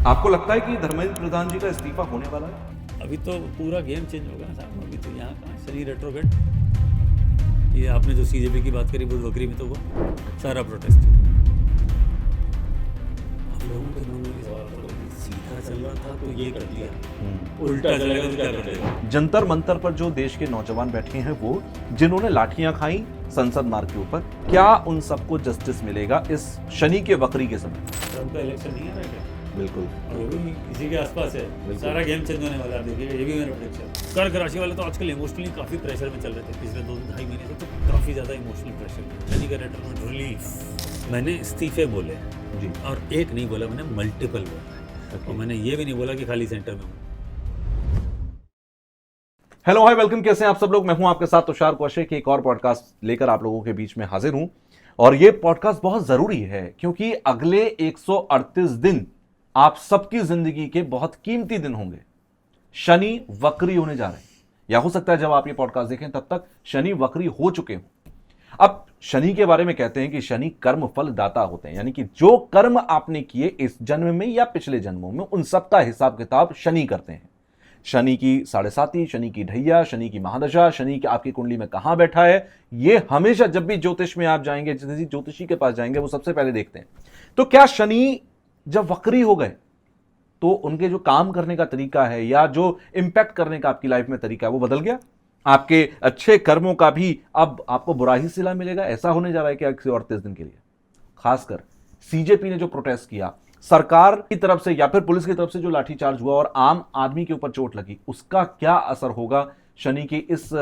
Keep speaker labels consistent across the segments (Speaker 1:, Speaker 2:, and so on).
Speaker 1: आपको लगता है कि धर्मेंद्र प्रधान जी का इस्तीफा होने वाला है?
Speaker 2: अभी तो पूरा गेम चेंज होगा ना साहब। अभी तो यहाँ कहाँ शनि रेट्रोगेट, ये आपने जो सीजेपी की बात करी बुध बकरी में, तो वो सारा प्रोटेस्ट आप लोगों के मन में भी सवाल था कि सीधा चल रहा था तो ये कर दिया, उल्टा चलेगा तो क्या कर देगा।
Speaker 1: जंतर मंतर पर जो देश के नौजवान बैठे हैं, वो जिन्होंने लाठियां खाई संसद मार्ग के ऊपर, क्या उन सबको जस्टिस मिलेगा इस शनि के वक्री के समय?
Speaker 2: ट्रम्प का इलेक्शन नहीं है ना क्या?
Speaker 1: बिल्कुल।
Speaker 2: और वो भी इसी के आसपास है, सारा गेम चेंज होने वाला है। देखिए ये भी मेरा प्रेडिक्शन। कर्क राशि वाले तो आजकल इमोशनली काफी प्रेशर में चल रहे थे पिछले 2-2.5 महीने से, तो काफी ज्यादा इमोशनल प्रेशर में। शनि का रिटर्न रिलीफ, मैंने इस्तीफे बोले हैं
Speaker 1: जी।
Speaker 2: और एक नहीं बोला, मैंने मल्टीपल बोला है। और मैंने ये भी नहीं बोला कि खाली सेंटर में हूँ।
Speaker 1: हेलो हाय वेलकम, कैसे हैं आप सब लोग? मैं हूं आपके साथ तुषार कौशिक, एक और पॉडकास्ट लेकर आप लोगों के बीच में हाजिर हूं। और ये पॉडकास्ट बहुत जरूरी है क्योंकि अगले 138 दिन आप सबकी जिंदगी के बहुत कीमती दिन होंगे। शनि वक्री होने जा रहे हैं, या हो सकता है जब आप ये पॉडकास्ट देखें तब तक शनि वक्री हो चुके हों। अब शनि के बारे में कहते हैं कि शनि कर्म फल दाता होते हैं, यानी कि जो कर्म आपने किए इस जन्म में या पिछले जन्मों में, उन सबका हिसाब किताब शनि करते हैं। शनि की 7.5, शनि की ढैया, शनि की महादशा, शनि के आपकी कुंडली में कहां बैठा है, ये हमेशा जब भी ज्योतिष में आप जाएंगे, किसी ज्योतिषी के पास जाएंगे, वो सबसे पहले देखते हैं। तो क्या शनि जब वक्री हो गए तो उनके जो काम करने का तरीका है या जो इंपैक्ट करने का आपकी लाइफ में तरीका है वो बदल गया? आपके अच्छे कर्मों का भी अब आपको बुरा ही सिला मिलेगा? ऐसा होने जा रहा है कि 138 दिन के लिए। खासकर सीजेपी ने जो प्रोटेस्ट किया, सरकार की तरफ से या फिर पुलिस की तरफ से जो लाठीचार्ज हुआ और आम आदमी के ऊपर चोट लगी, उसका क्या असर होगा शनि की इस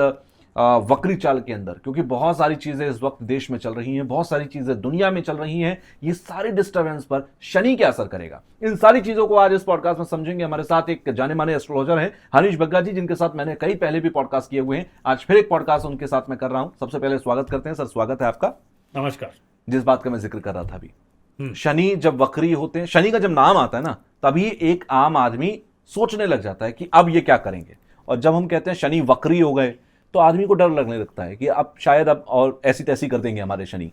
Speaker 1: वक्री चाल के अंदर? क्योंकि बहुत सारी चीजें इस वक्त देश में चल रही हैं, बहुत सारी चीजें दुनिया में चल रही हैं, ये सारी डिस्टर्बेंस पर शनि क्या असर करेगा, इन सारी चीजों को आज इस पॉडकास्ट में समझेंगे। हमारे साथ एक जाने माने एस्ट्रोलॉजर हैं हनीश बग्गा जी, जिनके साथ मैंने कई पहले भी पॉडकास्ट किए हुए हैं। आज फिर एक पॉडकास्ट उनके साथ मैं कर रहा हूं। सबसे पहले स्वागत करते हैं सर। स्वागत है आपका।
Speaker 2: नमस्कार।
Speaker 1: जिस बात का मैं जिक्र कर रहा था अभी, शनि जब वक्री होते हैं, शनि का जब नाम आता है ना, तभी एक आम आदमी सोचने लग जाता है कि अब ये क्या करेंगे। और जब हम कहते हैं शनि वक्री हो गए तो आदमी को डर लगने लगता है कि अब शायद अब और ऐसी तैसी कर देंगे हमारे शनि।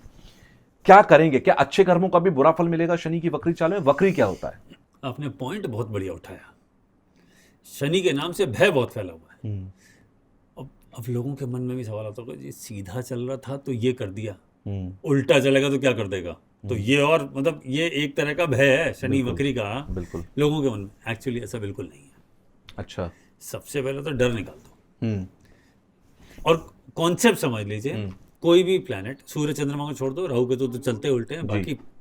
Speaker 1: क्या करेंगे? क्या अच्छे कर्मों का भी बुरा फल मिलेगा शनि की वक्री चाल में? वक्री क्या होता है?
Speaker 2: आपने पॉइंट बहुत बढ़िया उठाया। शनि के नाम से भय बहुत फैला हुआ है। अब लोगों के मन में भी सवाल आता होगा, जी सीधा चल रहा था तो ये कर दिया, उल्टा चलेगा तो क्या कर देगा। तो ये और मतलब ये एक तरह का भय है शनि वक्री का।
Speaker 1: बिल्कुल।
Speaker 2: लोगों के मन में एक्चुअली ऐसा बिल्कुल नहीं है।
Speaker 1: अच्छा।
Speaker 2: सबसे पहले तो डर निकाल दो और कॉन्सेप्ट समझ लीजिए। कोई भी प्लैनेट, सूर्य चंद्रमा को छोड़ दो, राहु केतु तो चलते उल्टे हैं,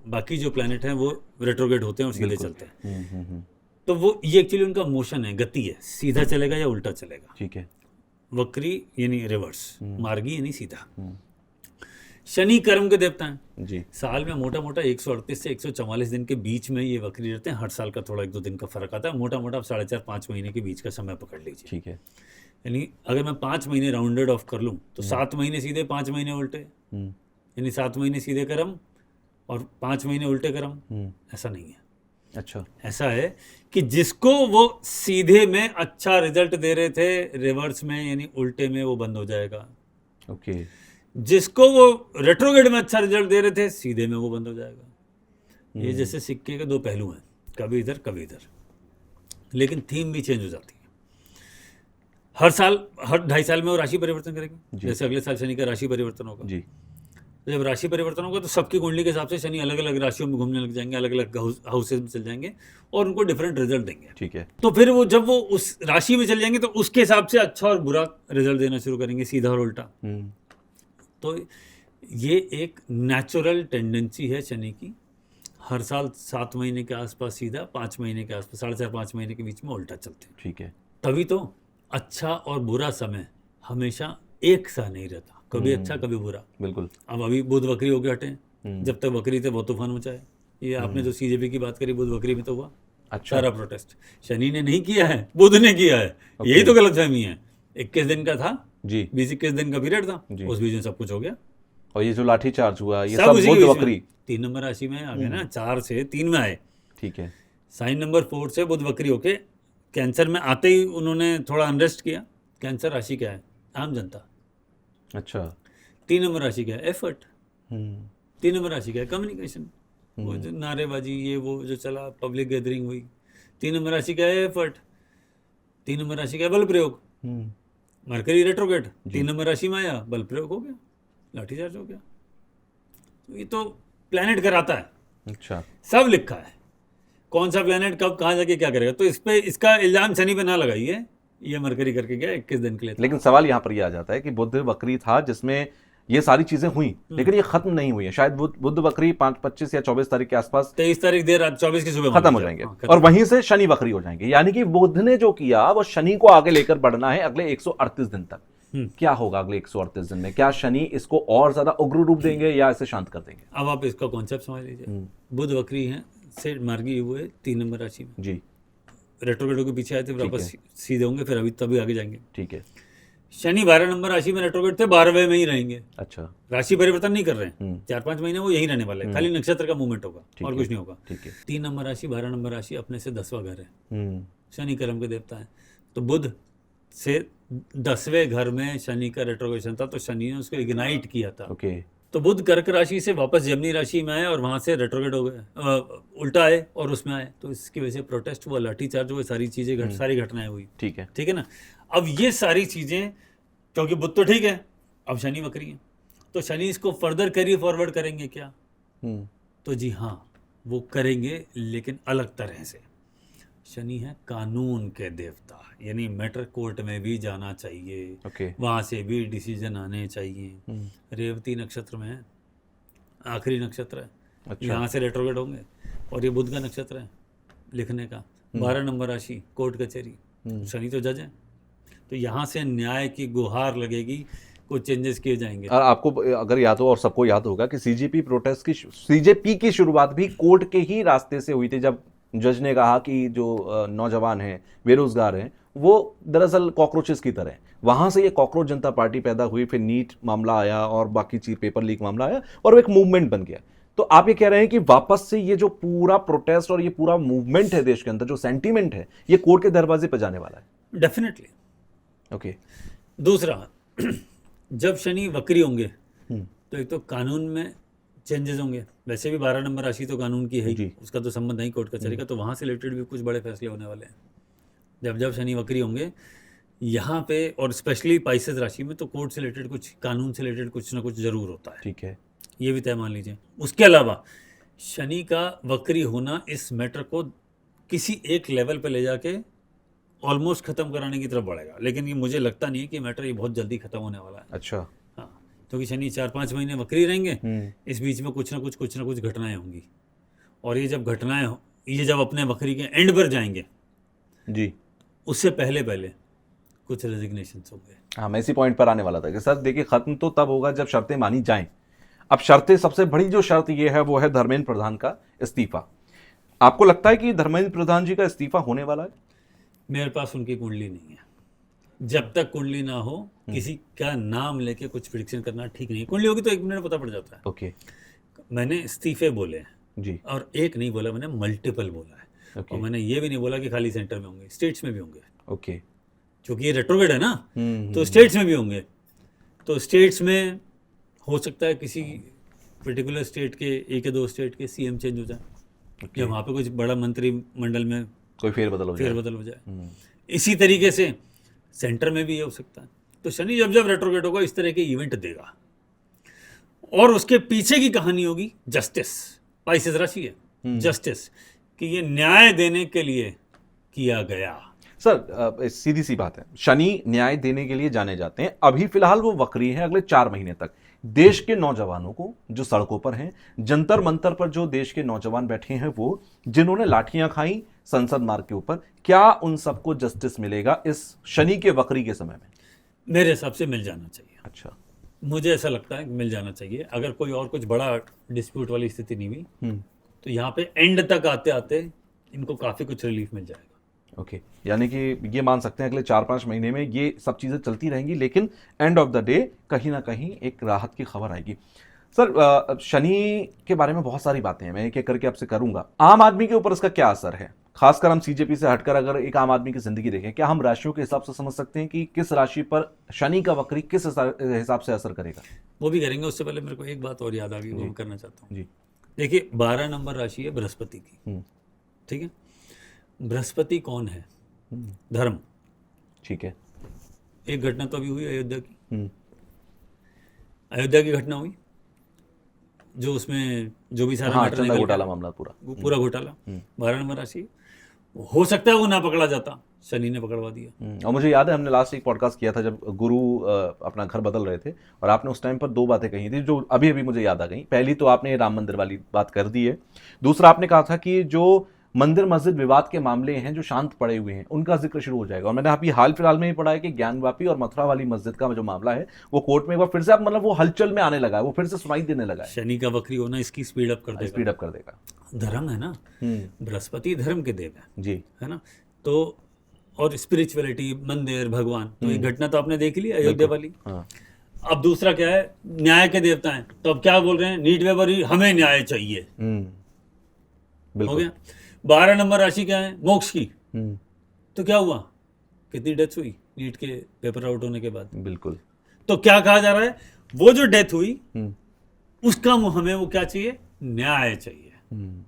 Speaker 2: बाकी जो प्लैनेट हैं वो रेट्रोगेट होते हैं और सीधे चलते हैं। तो वो ये एक्चुअली उनका मोशन है, गति है, सीधा चलेगा या उल्टा चलेगा।
Speaker 1: ठीक है।
Speaker 2: वक्री यानी रिवर्स, मार्गी यानी सीधा। शनि कर्म के देवता हैं
Speaker 1: जी।
Speaker 2: साल में मोटा मोटा 138 से 144 दिन के बीच में ये वक्री रहते हैं। हर साल का थोड़ा 1-2 दिन का फर्क आता है। मोटा मोटा आप 4.5-5 महीने के बीच का समय पकड़ लीजिए।
Speaker 1: ठीक है।
Speaker 2: यानी अगर मैं 5 महीने राउंडेड ऑफ कर लूँ तो 7 महीने सीधे, 5 महीने उल्टे, यानी 7 महीने सीधे कर्म और 5 महीने उल्टे कर्म। ऐसा नहीं है।
Speaker 1: अच्छा।
Speaker 2: ऐसा है कि जिसको वो सीधे में अच्छा रिजल्ट दे रहे थे, रिवर्स में यानी उल्टे में वो बंद हो जाएगा।
Speaker 1: ओके।
Speaker 2: जिसको वो रेट्रोगेट में अच्छा रिजल्ट दे रहे थे, सीधे में वो बंद हो जाएगा। ये जैसे सिक्के के दो पहलू हैं, कभी इधर कभी इधर, लेकिन थीम भी चेंज हो जाती है। हर साल, हर 2.5 साल में वो राशि परिवर्तन करेंगे। जैसे अगले साल शनि का राशि परिवर्तन होगा जी। तो जब राशि परिवर्तन होगा तो सबकी कुंडली के हिसाब से शनि अलग अलग राशियों में घूमने लग जाएंगे, अलग अलग हाउसेज में चल जाएंगे और उनको डिफरेंट रिजल्ट देंगे।
Speaker 1: ठीक है।
Speaker 2: तो फिर वो जब वो उस राशि में चल जाएंगे तो उसके हिसाब से अच्छा और बुरा रिजल्ट देना शुरू करेंगे, सीधा और उल्टा। तो ये एक नेचुरल टेंडेंसी है शनि की। हर साल 7 महीने के आसपास सीधा, 5 महीने के आसपास, 4.5-5 महीने के बीच में उल्टा चलते हैं।
Speaker 1: ठीक है।
Speaker 2: तभी तो अच्छा और बुरा समय हमेशा एक सा नहीं रहता, कभी अच्छा कभी बुरा।
Speaker 1: बिल्कुल।
Speaker 2: अब अभी बुध वक्री होके हटे, जब तक वक्री थे बहुत तूफान मचाए। ये आपने जो सीजेपी की बात करी, बुध वक्री में तो हुआ सारा प्रोटेस्ट। शनि ने नहीं किया है, बुध ने किया है। यही तो गलतफहमी है। 21 दिन का था जी, 20-21 दिन का पीरियड था, उस बीच में सब कुछ हो गया।
Speaker 1: और ये जो लाठी चार्ज हुआ, ये सब बुध वक्री
Speaker 2: 3 नंबर राशि में आ गए ना, 4 से 3 में आए।
Speaker 1: ठीक है।
Speaker 2: साइन नंबर 4 से बुध वक्री होके कैंसर में आते ही उन्होंने थोड़ा अनरेस्ट किया। कैंसर राशि क्या है? आम जनता।
Speaker 1: अच्छा।
Speaker 2: 3 नंबर राशि क्या है? एफर्ट। 3 नंबर राशि क्या है? कम्युनिकेशन। वो जो नारेबाजी, ये वो जो चला, पब्लिक गैदरिंग हुई, 3 नंबर राशि का है एफर्ट, 3 नंबर राशि का है बल प्रयोग,
Speaker 1: हम्म।
Speaker 2: मरकरी रेट्रोगेट 3 नंबर राशि में आया, बल प्रयोग हो गया, लाठीचार्ज हो गया। तो ये तो प्लैनेट कराता है,
Speaker 1: अच्छा।
Speaker 2: सब लिखा है, कौन सा प्लैनेट कब कहाँ जाके क्या करेगा। तो इस पे इसका इल्जाम शनि पे ना लगाइए, ये मरकरी करके गया 21 दिन के लिए था।
Speaker 1: लेकिन सवाल यहाँ पर ये आ जाता है कि बुध वक्री था जिसमें ये सारी चीजें हुई, लेकिन ये खत्म नहीं हुई है। शायद बुध वक्री 25 या 24 तारीख के आसपास
Speaker 2: 23 तारीख देर रात 24 की सुबह
Speaker 1: खत्म हो जाएंगे, और वहीं से शनि वक्री हो जाएंगे। यानी कि बुध ने जो किया वो शनि को आगे लेकर बढ़ना है अगले 138 दिन तक। क्या होगा अगले 138 दिन में? क्या शनि इसको और ज्यादा उग्र रूप देंगे या इसे शांत कर देंगे?
Speaker 2: अब आप इसका कॉन्सेप्ट समझ लीजिए। बुध वक्री है से मार्गी हुए 3 नंबर राशि में,
Speaker 1: जी,
Speaker 2: रेट्रोगेट के पीछे आए थे, वापस सीधे होंगे, फिर अभी तभी आगे जाएंगे।
Speaker 1: ठीक है।
Speaker 2: शनि 12 नंबर राशि में रेट्रोगेट थे, 12वें में ही रहेंगे।
Speaker 1: अच्छा।
Speaker 2: राशि परिवर्तन नहीं कर रहे हैं, 4-5 महीने वो यही रहने वाले हैं, खाली नक्षत्र का मूवमेंट होगा और कुछ नहीं होगा।
Speaker 1: ठीक है।
Speaker 2: 3 नंबर राशि 12 नंबर राशि अपने से 10वां घर है, शनि कर्म के देवता है। तो बुध से 10वें घर में शनि का रेट्रोगेशन था, तो शनि ने उसको इग्नाइट किया था।
Speaker 1: ओके।
Speaker 2: तो बुध कर्क राशि से वापस जमनी राशि में आए और वहां से रेट्रोगेट हो गए, उल्टा आए और उसमें आए, तो इसकी वजह से प्रोटेस्ट हुआ, लाठीचार्ज हुआ, सारी चीजें सारी घटनाएं हुई।
Speaker 1: ठीक है।
Speaker 2: ठीक है ना। अब ये सारी चीजें, क्योंकि बुध तो ठीक है, अब शनि वक्री है, तो शनि इसको फर्दर कैरी फॉरवर्ड करेंगे क्या? तो जी हाँ, वो करेंगे, लेकिन अलग तरह से। शनि है कानून के देवता, यानी मैटर कोर्ट में भी जाना चाहिए,
Speaker 1: ओके।
Speaker 2: वहां से भी डिसीजन आने चाहिए। रेवती नक्षत्र में है, आखिरी नक्षत्र है।
Speaker 1: अच्छा।
Speaker 2: यहाँ से रेट्रोगेट होंगे, और ये बुध का नक्षत्र है लिखने का, 12 नंबर राशि, कोर्ट कचहरी, शनि तो जज है, तो यहाँ से न्याय की गुहार लगेगी, कुछ चेंजेस किए जाएंगे।
Speaker 1: और आपको अगर याद हो, और सबको याद होगा कि सीजेपी की शुरुआत भी कोर्ट के ही रास्ते से हुई थी, जब जज ने कहा कि जो नौजवान हैं, बेरोजगार हैं, वो दरअसल कॉकरोचेस की तरह हैं। वहां से ये कॉकरोच जनता पार्टी पैदा हुई, फिर नीट मामला आया और बाकी चीज, पेपर लीक मामला आया, और एक मूवमेंट बन गया। तो आप ये कह रहे हैं कि वापस से ये जो पूरा प्रोटेस्ट और ये पूरा मूवमेंट है देश के अंदर, जो सेंटीमेंट है, ये कोर्ट के दरवाजे पर जाने वाला है?
Speaker 2: डेफिनेटली।
Speaker 1: ओके।
Speaker 2: दूसरा, जब शनि वक्री होंगे तो एक तो कानून में चेंजेस होंगे, वैसे भी 12 नंबर राशि तो कानून की है ही, उसका तो संबंध नहीं कोर्ट कचहरी का, तो वहां से रिलेटेड भी कुछ बड़े फैसले होने वाले हैं जब जब शनि वक्री होंगे यहाँ पे, और स्पेशली पाइसेस राशि में, तो कोर्ट से रिलेटेड, कुछ कानून से रिलेटेड कुछ ना कुछ जरूर होता है।
Speaker 1: ठीक है।
Speaker 2: ये भी तय मान लीजिए। उसके अलावा शनि का वक्री होना इस मैटर को किसी एक लेवल पे ले जाके ऑलमोस्ट खत्म कराने की तरफ बढ़ेगा, लेकिन ये मुझे लगता नहीं है कि मैटर ये बहुत जल्दी खत्म होने वाला है।
Speaker 1: अच्छा।
Speaker 2: हाँ, क्योंकि शनि 4-5 महीने वक्री रहेंगे, इस बीच में कुछ ना कुछ घटनाएं होंगी, और ये जब घटनाएं, ये जब अपने वक्री के एंड पर जाएंगे
Speaker 1: जी,
Speaker 2: उससे पहले कुछ रेजिग्नेशन होंगे।
Speaker 1: हाँ, मैं इसी पॉइंट पर आने वाला था कि सर देखिए, खत्म तो तब होगा जब शर्तें मानी जाएं। अब शर्तें, सबसे बड़ी जो शर्त ये है वो है धर्मेंद्र प्रधान का इस्तीफा। आपको लगता है कि धर्मेंद्र प्रधान जी का इस्तीफा होने वाला है?
Speaker 2: मेरे पास उनकी कुंडली नहीं है, जब तक कुंडली ना हो किसी का नाम लेके कुछ प्रिडिक्शन करना ठीक नहीं है। कुंडली होगी तो 1 मिनट में पता पड़ जाता है।
Speaker 1: ओके।
Speaker 2: मैंने इस्तीफे बोले हैं
Speaker 1: जी।
Speaker 2: और एक नहीं बोला, मैंने मल्टीपल बोला है। और मैंने ये भी नहीं बोला कि खाली सेंटर में होंगे, स्टेट्स में भी होंगे।
Speaker 1: ओके।
Speaker 2: क्योंकि ये रेट्रोगेट है ना, तो स्टेट्स में भी होंगे। तो स्टेट्स में हो सकता है किसी पर्टिकुलर स्टेट के, 1 या 2 स्टेट के सीएम चेंज हो जाए, या वहाँ पे कुछ बड़ा मंत्रिमंडल में
Speaker 1: कोई फेरबदल
Speaker 2: हो जाए। इसी तरीके से सेंटर में भी ये हो सकता है। तो शनि जब जब रेट्रोगेट होगा इस तरह के इवेंट देगा, और उसके पीछे की कहानी होगी जस्टिस। पाइसेस राशि है, जस्टिस, कि ये न्याय देने के लिए किया गया।
Speaker 1: सर सीधी सी बात है, शनि न्याय देने के लिए जाने जाते हैं। अभी फिलहाल वो वक्री हैं। अगले 4 महीने तक देश के नौजवानों को, जो सड़कों पर हैं, जंतर मंतर पर जो देश के नौजवान बैठे हैं, वो जिन्होंने लाठियां खाई संसद मार्ग के ऊपर, क्या उन सबको जस्टिस मिलेगा इस शनि के वक्री के समय में?
Speaker 2: मेरे हिसाब से मिल जाना चाहिए।
Speaker 1: अच्छा,
Speaker 2: मुझे ऐसा लगता है कि मिल जाना चाहिए। अगर कोई और कुछ बड़ा डिस्प्यूट वाली स्थिति नहीं हुई तो यहाँ पे एंड तक आते आते इनको काफी कुछ रिलीफ मिल जाएगा।
Speaker 1: ओके। यानी कि ये मान सकते हैं अगले 4-5 महीने में ये सब चीजें चलती रहेंगी, लेकिन एंड ऑफ द डे कहीं ना कहीं एक राहत की खबर आएगी। सर शनि के बारे में बहुत सारी बातें हैं, मैं एक एक करके आपसे करूंगा। आम आदमी के ऊपर इसका क्या असर है? खासकर हम सीजेपी से हटकर अगर एक आम आदमी की जिंदगी देखें, क्या हम राशियों के हिसाब से समझ सकते हैं कि किस राशि पर शनि का वक्री किस हिसाब से असर करेगा?
Speaker 2: वो भी करेंगे। उससे पहले मेरे को एक बात और याद आ गई, वो मैं करना चाहता हूँ।
Speaker 1: जी।
Speaker 2: देखिए, 12 नंबर राशि है बृहस्पति की, ठीक है। बृहस्पति कौन है? धर्म।
Speaker 1: ठीक है।
Speaker 2: एक घटना तो अभी हुई अयोध्या की।
Speaker 1: हम्म,
Speaker 2: अयोध्या की घटना हुई, जो उसमें जो भी सारा
Speaker 1: हाँ,
Speaker 2: मैटर
Speaker 1: चंदा
Speaker 2: निकल
Speaker 1: घोटाला
Speaker 2: गया,
Speaker 1: मामला पूरा।
Speaker 2: वो पूरा घोटाला 12 नंबर राशि। हो सकता है वो ना पकड़ा जाता, शनि ने पकड़वा दिया।
Speaker 1: और मुझे याद है हमने लास्ट एक पॉडकास्ट किया था जब गुरु अपना घर बदल रहे थे, और आपने उस टाइम पर दो बातें कही थी जो अभी अभी मुझे याद आ गई। पहली तो आपने राम मंदिर वाली बात कर दी है। दूसरा आपने कहा था कि जो मंदिर मस्जिद विवाद के मामले हैं जो शांत पड़े हुए हैं उनका जिक्र शुरू हो जाएगा। और मैंने अभी हाल फिलहाल में ही पढ़ा है कि ज्ञानवापी और मथुरा वाली मस्जिद का जो मामला है वो कोर्ट में एक बार फिर से अब मतलब वो हलचल में आने लगा है, वो फिर से सुनाई देने लगा है,
Speaker 2: शनि का वक्री होना इसकी स्पीड अप कर देगा।
Speaker 1: स्पीड अप कर देगा।
Speaker 2: धर्म है ना, बृहस्पति धर्म के देव है
Speaker 1: जी,
Speaker 2: है ना। तो और स्पिरिचुअलिटी, मंदिर, भगवान, तो एक घटना तो आपने देख ली अयोध्या वाली।
Speaker 1: हाँ,
Speaker 2: अब दूसरा क्या है, न्याय के देवता हैं, तो अब क्या बोल रहे हैं, नीट पेपर ही हमें न्याय चाहिए। हो
Speaker 1: बिल्कुल।
Speaker 2: गया। 12 नंबर राशि क्या है, मोक्ष की।
Speaker 1: हम्म,
Speaker 2: तो क्या हुआ, कितनी डेथ हुई नीट के पेपर आउट होने के बाद।
Speaker 1: बिल्कुल।
Speaker 2: तो क्या कहा जा रहा है, वो जो डेथ हुई
Speaker 1: हम्म,
Speaker 2: उसका हमें वो क्या चाहिए, न्याय चाहिए।
Speaker 1: हम्म,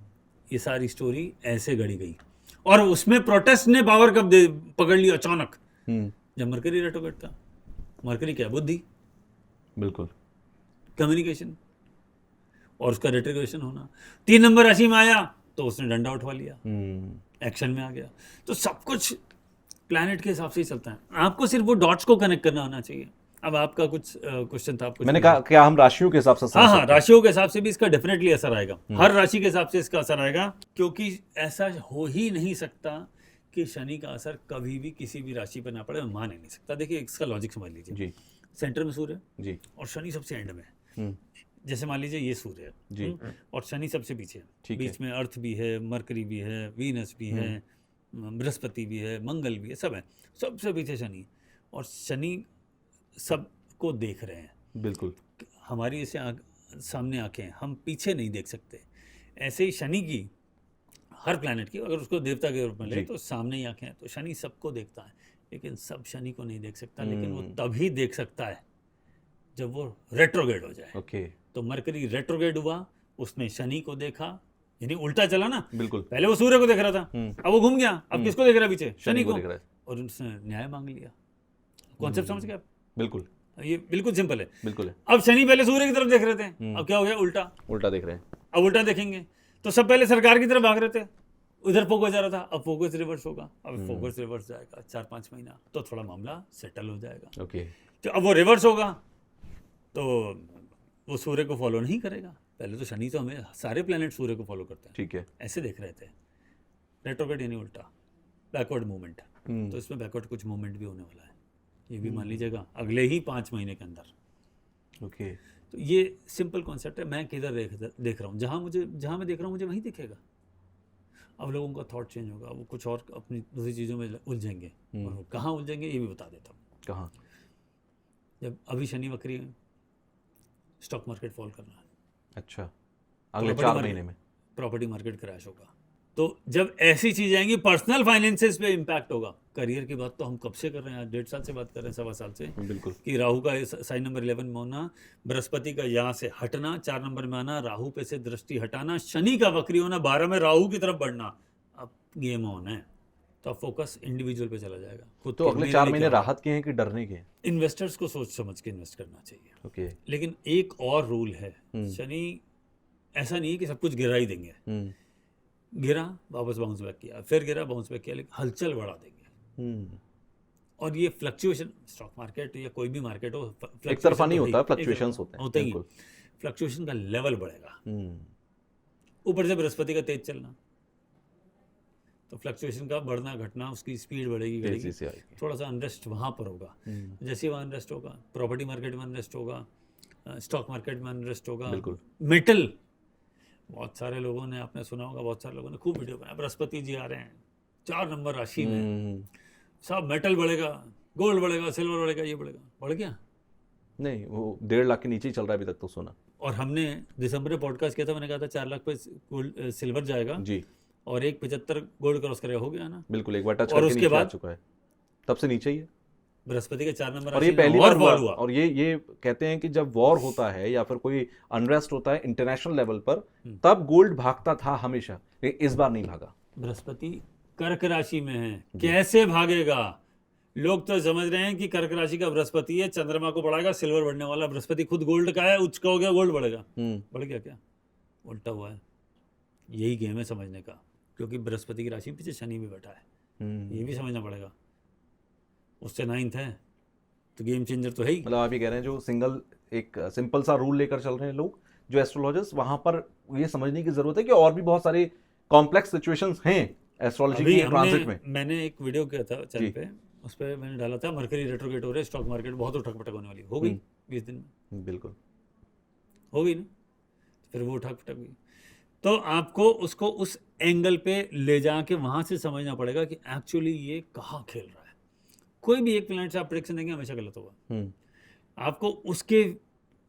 Speaker 2: ये सारी स्टोरी ऐसे गढ़ी गई, और उसमें प्रोटेस्ट ने पावर कब पकड़ लिया अचानक, जब मरकरी रेट्रोग्रेड था। मरकरी क्या है, बुद्धि,
Speaker 1: बिल्कुल।
Speaker 2: कम्युनिकेशन, और उसका रेट्रोग्रेशन होना। 3 नंबर राशि में आया तो उसने डंडा उठवा लिया, एक्शन में आ गया। तो सब कुछ प्लैनेट के हिसाब से ही चलता है, आपको सिर्फ वो डॉट्स को कनेक्ट करना आना चाहिए। अब आपका कुछ क्वेश्चन था, आपको
Speaker 1: मैंने कहा क्या हम राशियों के हिसाब से समझ
Speaker 2: हाँ हाँ,
Speaker 1: सकते हैं?
Speaker 2: राशियों के हिसाब से भी इसका डेफिनेटली असर आएगा। हर राशि के हिसाब से इसका असर आएगा, क्योंकि ऐसा हो ही नहीं सकता कि शनि का असर कभी भी किसी भी राशि पर ना पड़े, मैं मान ही नहीं सकता। देखिए इसका लॉजिक समझ लीजिए।
Speaker 1: जी,
Speaker 2: सेंटर में सूर्य
Speaker 1: जी,
Speaker 2: और शनि सबसे एंड में है।
Speaker 1: हम्म,
Speaker 2: जैसे मान लीजिए ये सूर्य है,
Speaker 1: जी,
Speaker 2: और शनि सबसे पीछे है।
Speaker 1: ठीक है।
Speaker 2: बीच में अर्थ भी है, मरकरी भी है, वीनस भी है, बृहस्पति भी है, मंगल भी है, सब है। सबसे पीछे शनि, और शनि सबको देख रहे हैं।
Speaker 1: बिल्कुल।
Speaker 2: हमारी ऐसे सामने आंखें हैं, हम पीछे नहीं देख सकते। ऐसे ही शनि की, हर प्लैनेट की, अगर उसको देवता के रूप में ले तो सामने ही आंखें हैं। तो शनि सबको देखता है, लेकिन सब शनि को नहीं देख सकता। लेकिन वो तभी देख सकता है जब वो रेट्रोग्रेड हो जाए।
Speaker 1: ओके,
Speaker 2: तो मरकरी रेट्रोग्रेड हुआ, उसने शनि को देखा, यानी उल्टा चला ना।
Speaker 1: बिल्कुल।
Speaker 2: पहले वो सूर्य को देख रहा था, अब वो घूम गया, अब किसको देख रहा है पीछे, शनि को।
Speaker 1: देख रहा है।
Speaker 2: और उसने न्याय मांग लिया। कॉन्सेप्ट समझ गए आप?
Speaker 1: बिल्कुल,
Speaker 2: ये बिल्कुल सिंपल है।
Speaker 1: बिल्कुल है।
Speaker 2: अब शनि पहले सूर्य की तरफ देख रहे थे, अब क्या हो गया, उल्टा।
Speaker 1: उल्टा देख रहे हैं।
Speaker 2: अब उल्टा देखेंगे तो सब पहले सरकार की तरफ भाग रहे थे, उधर फोकस जा रहा था, अब फोकस रिवर्स होगा। अब फोकस रिवर्स जाएगा 4-5 महीना, तो थोड़ा मामला सेटल हो जाएगा।
Speaker 1: ओके,
Speaker 2: तो अब वो रिवर्स होगा तो वो सूर्य को फॉलो नहीं करेगा। पहले तो शनि तो हमें सारे प्लैनेट सूर्य को फॉलो करते हैं,
Speaker 1: ठीक है।
Speaker 2: ऐसे देख रहे थे। रेट्रोग्रेड यानी उल्टा, बैकवर्ड मूवमेंट। तो इसमें बैकवर्ड कुछ मूवमेंट भी होने वाला है, ये भी मान लीजिएगा अगले ही 5 महीने के अंदर।
Speaker 1: ओके,
Speaker 2: तो ये सिंपल कॉन्सेप्ट है। मैं किधर देख रहा हूँ, जहाँ मैं देख रहा हूँ मुझे वहीं दिखेगा। अब लोगों का थॉट चेंज होगा, वो कुछ और अपनी दूसरी चीज़ों में उलझेंगे, और वो कहाँ उलझेंगे ये भी बता देता हूँ।
Speaker 1: कहाँ?
Speaker 2: जब अभी शनि वक्री है, स्टॉक मार्केट फॉल करना है,
Speaker 1: अच्छा, अगले 4 महीने में
Speaker 2: प्रॉपर्टी मार्केट क्रैश होगा। तो जब ऐसी चीज़ें आएंगी, पर्सनल फाइनेंसेस पे इम्पैक्ट होगा। करियर की बात तो हम कब से कर रहे हैं, 1.5 साल से बात कर रहे हैं, 1.25 साल से,
Speaker 1: बिल्कुल।
Speaker 2: कि राहु का साइन नंबर 11 में होना, बृहस्पति का यहाँ से हटना, 4 नंबर में आना, राहु पे से दृष्टि हटाना, शनि का वक्री होना, 12 में राहु की तरफ बढ़ना। अब गेम ऑन है, तो अब फोकस इंडिविजुअल पे चला जाएगा। खुद
Speaker 1: तो
Speaker 2: के
Speaker 1: अगले
Speaker 2: मेरे
Speaker 1: 4
Speaker 2: लिए
Speaker 1: महीने
Speaker 2: क्या होगा?
Speaker 1: राहत के हैं कि डरने के हैं?
Speaker 2: इन्वेस्टर्स को सोच समझ के इन्वेस्ट करना चाहिए।
Speaker 1: ओके,
Speaker 2: लेकिन एक और रूल है, शनि ऐसा नहीं है कि सब कुछ गिरा ही देंगे। गिरा, वापस बाउंस बैक किया, फिर गिरा, बाउंस बैक किया, लेकिन हलचल बढ़ा देंगे। और ये फ्लक्चुएशन, स्टॉक मार्केट या कोई भी मार्केट हो,
Speaker 1: एक तरफा नहीं होता, फ्लक्चुएशंस होते हैं।
Speaker 2: ही। फ्लक्चुएशन का लेवल बढ़ेगा, ऊपर से बृहस्पति का तेज चलना, तो फ्लक्चुएशन का बढ़ना घटना, उसकी स्पीड बढ़ेगी,
Speaker 1: तेजी से आएगी।
Speaker 2: थोड़ा सा अनरेस्ट वहाँ पर होगा। जैसे वहाँ अनरेस्ट होगा, प्रॉपर्टी मार्केट में अनरेस्ट होगा, स्टॉक मार्केट में अनरेस्ट होगा,
Speaker 1: बिल्कुल।
Speaker 2: मेटल, बहुत सारे लोगों ने, आपने सुना होगा, बहुत सारे लोगों ने खूब वीडियो बनाया, बृहस्पति जी आ रहे हैं 4 नंबर राशि में, सब मेटल बढ़ेगा, गोल्ड बढ़ेगा, सिल्वर बढ़ेगा, ये बढ़ेगा। बढ़ गया
Speaker 1: नहीं, वो 1.5 लाख के नीचे ही चल रहा है अभी तक तो सोना।
Speaker 2: और हमने दिसंबर में पॉडकास्ट किया था, मैंने कहा था 4 लाख पे गोल्ड सिल्वर जाएगा
Speaker 1: जी,
Speaker 2: और 1.75 गोल्ड क्रॉस करेगा, हो गया ना।
Speaker 1: बिल्कुल, एक बार टच
Speaker 2: और
Speaker 1: करके
Speaker 2: उसके
Speaker 1: नीचे आ
Speaker 2: बाद
Speaker 1: चुका है, तब से नीचे ही है।
Speaker 2: बृहस्पति के 4 नंबर
Speaker 1: और ये
Speaker 2: राशि में
Speaker 1: पहली बार
Speaker 2: फॉल हुआ।
Speaker 1: और ये कहते हैं कि जब वॉर होता है या फिर कोई अनरेस्ट होता है इंटरनेशनल लेवल पर, तब गोल्ड भागता था हमेशा, लेकिन इस बार नहीं भागा।
Speaker 2: बृहस्पति कर्क राशि में है, कैसे भागेगा। लोग तो समझ रहे हैं कि कर्क राशि का बृहस्पति है, चंद्रमा को बढ़ाएगा, सिल्वर बढ़ने वाला। बृहस्पति खुद गोल्ड का है, उच्च का हो गया, गोल्ड बढ़ेगा। बढ़ गया क्या? उल्टा हुआ है। यही गेम है समझने का, क्योंकि बृहस्पति की राशि में पीछे शनि भी बैठा है, ये भी समझना पड़ेगा। उससे 9th है, तो गेम चेंजर तो है ही।
Speaker 1: मतलब आप ये कह रहे हैं जो एक सिंपल सा रूल लेकर चल रहे हैं लोग, जो एस्ट्रोलॉजर्स, वहां पर ये समझने की जरूरत है कि और भी बहुत सारे कॉम्प्लेक्स सिचुएशंस हैं एस्ट्रोलॉजी के ट्रांजिट में।
Speaker 2: मैंने एक वीडियो किया था चैनल पे, उस पर मैंने डाला था मरकरी रेट्रोगेट हो रहा है, स्टॉक मार्केट बहुत उठक पटक होने वाली। हो गई 20 दिन में,
Speaker 1: बिल्कुल
Speaker 2: हो गई ना। फिर वो उठक पटक हुई, तो आपको उसको उस एंगल पे ले जाके वहां से समझना पड़ेगा कि एक्चुअली ये कहाँ खेल रहा है। कोई भी एक प्लैनेट से आप प्रेडिक्शन देंगे हमेशा गलत होगा। आपको उसके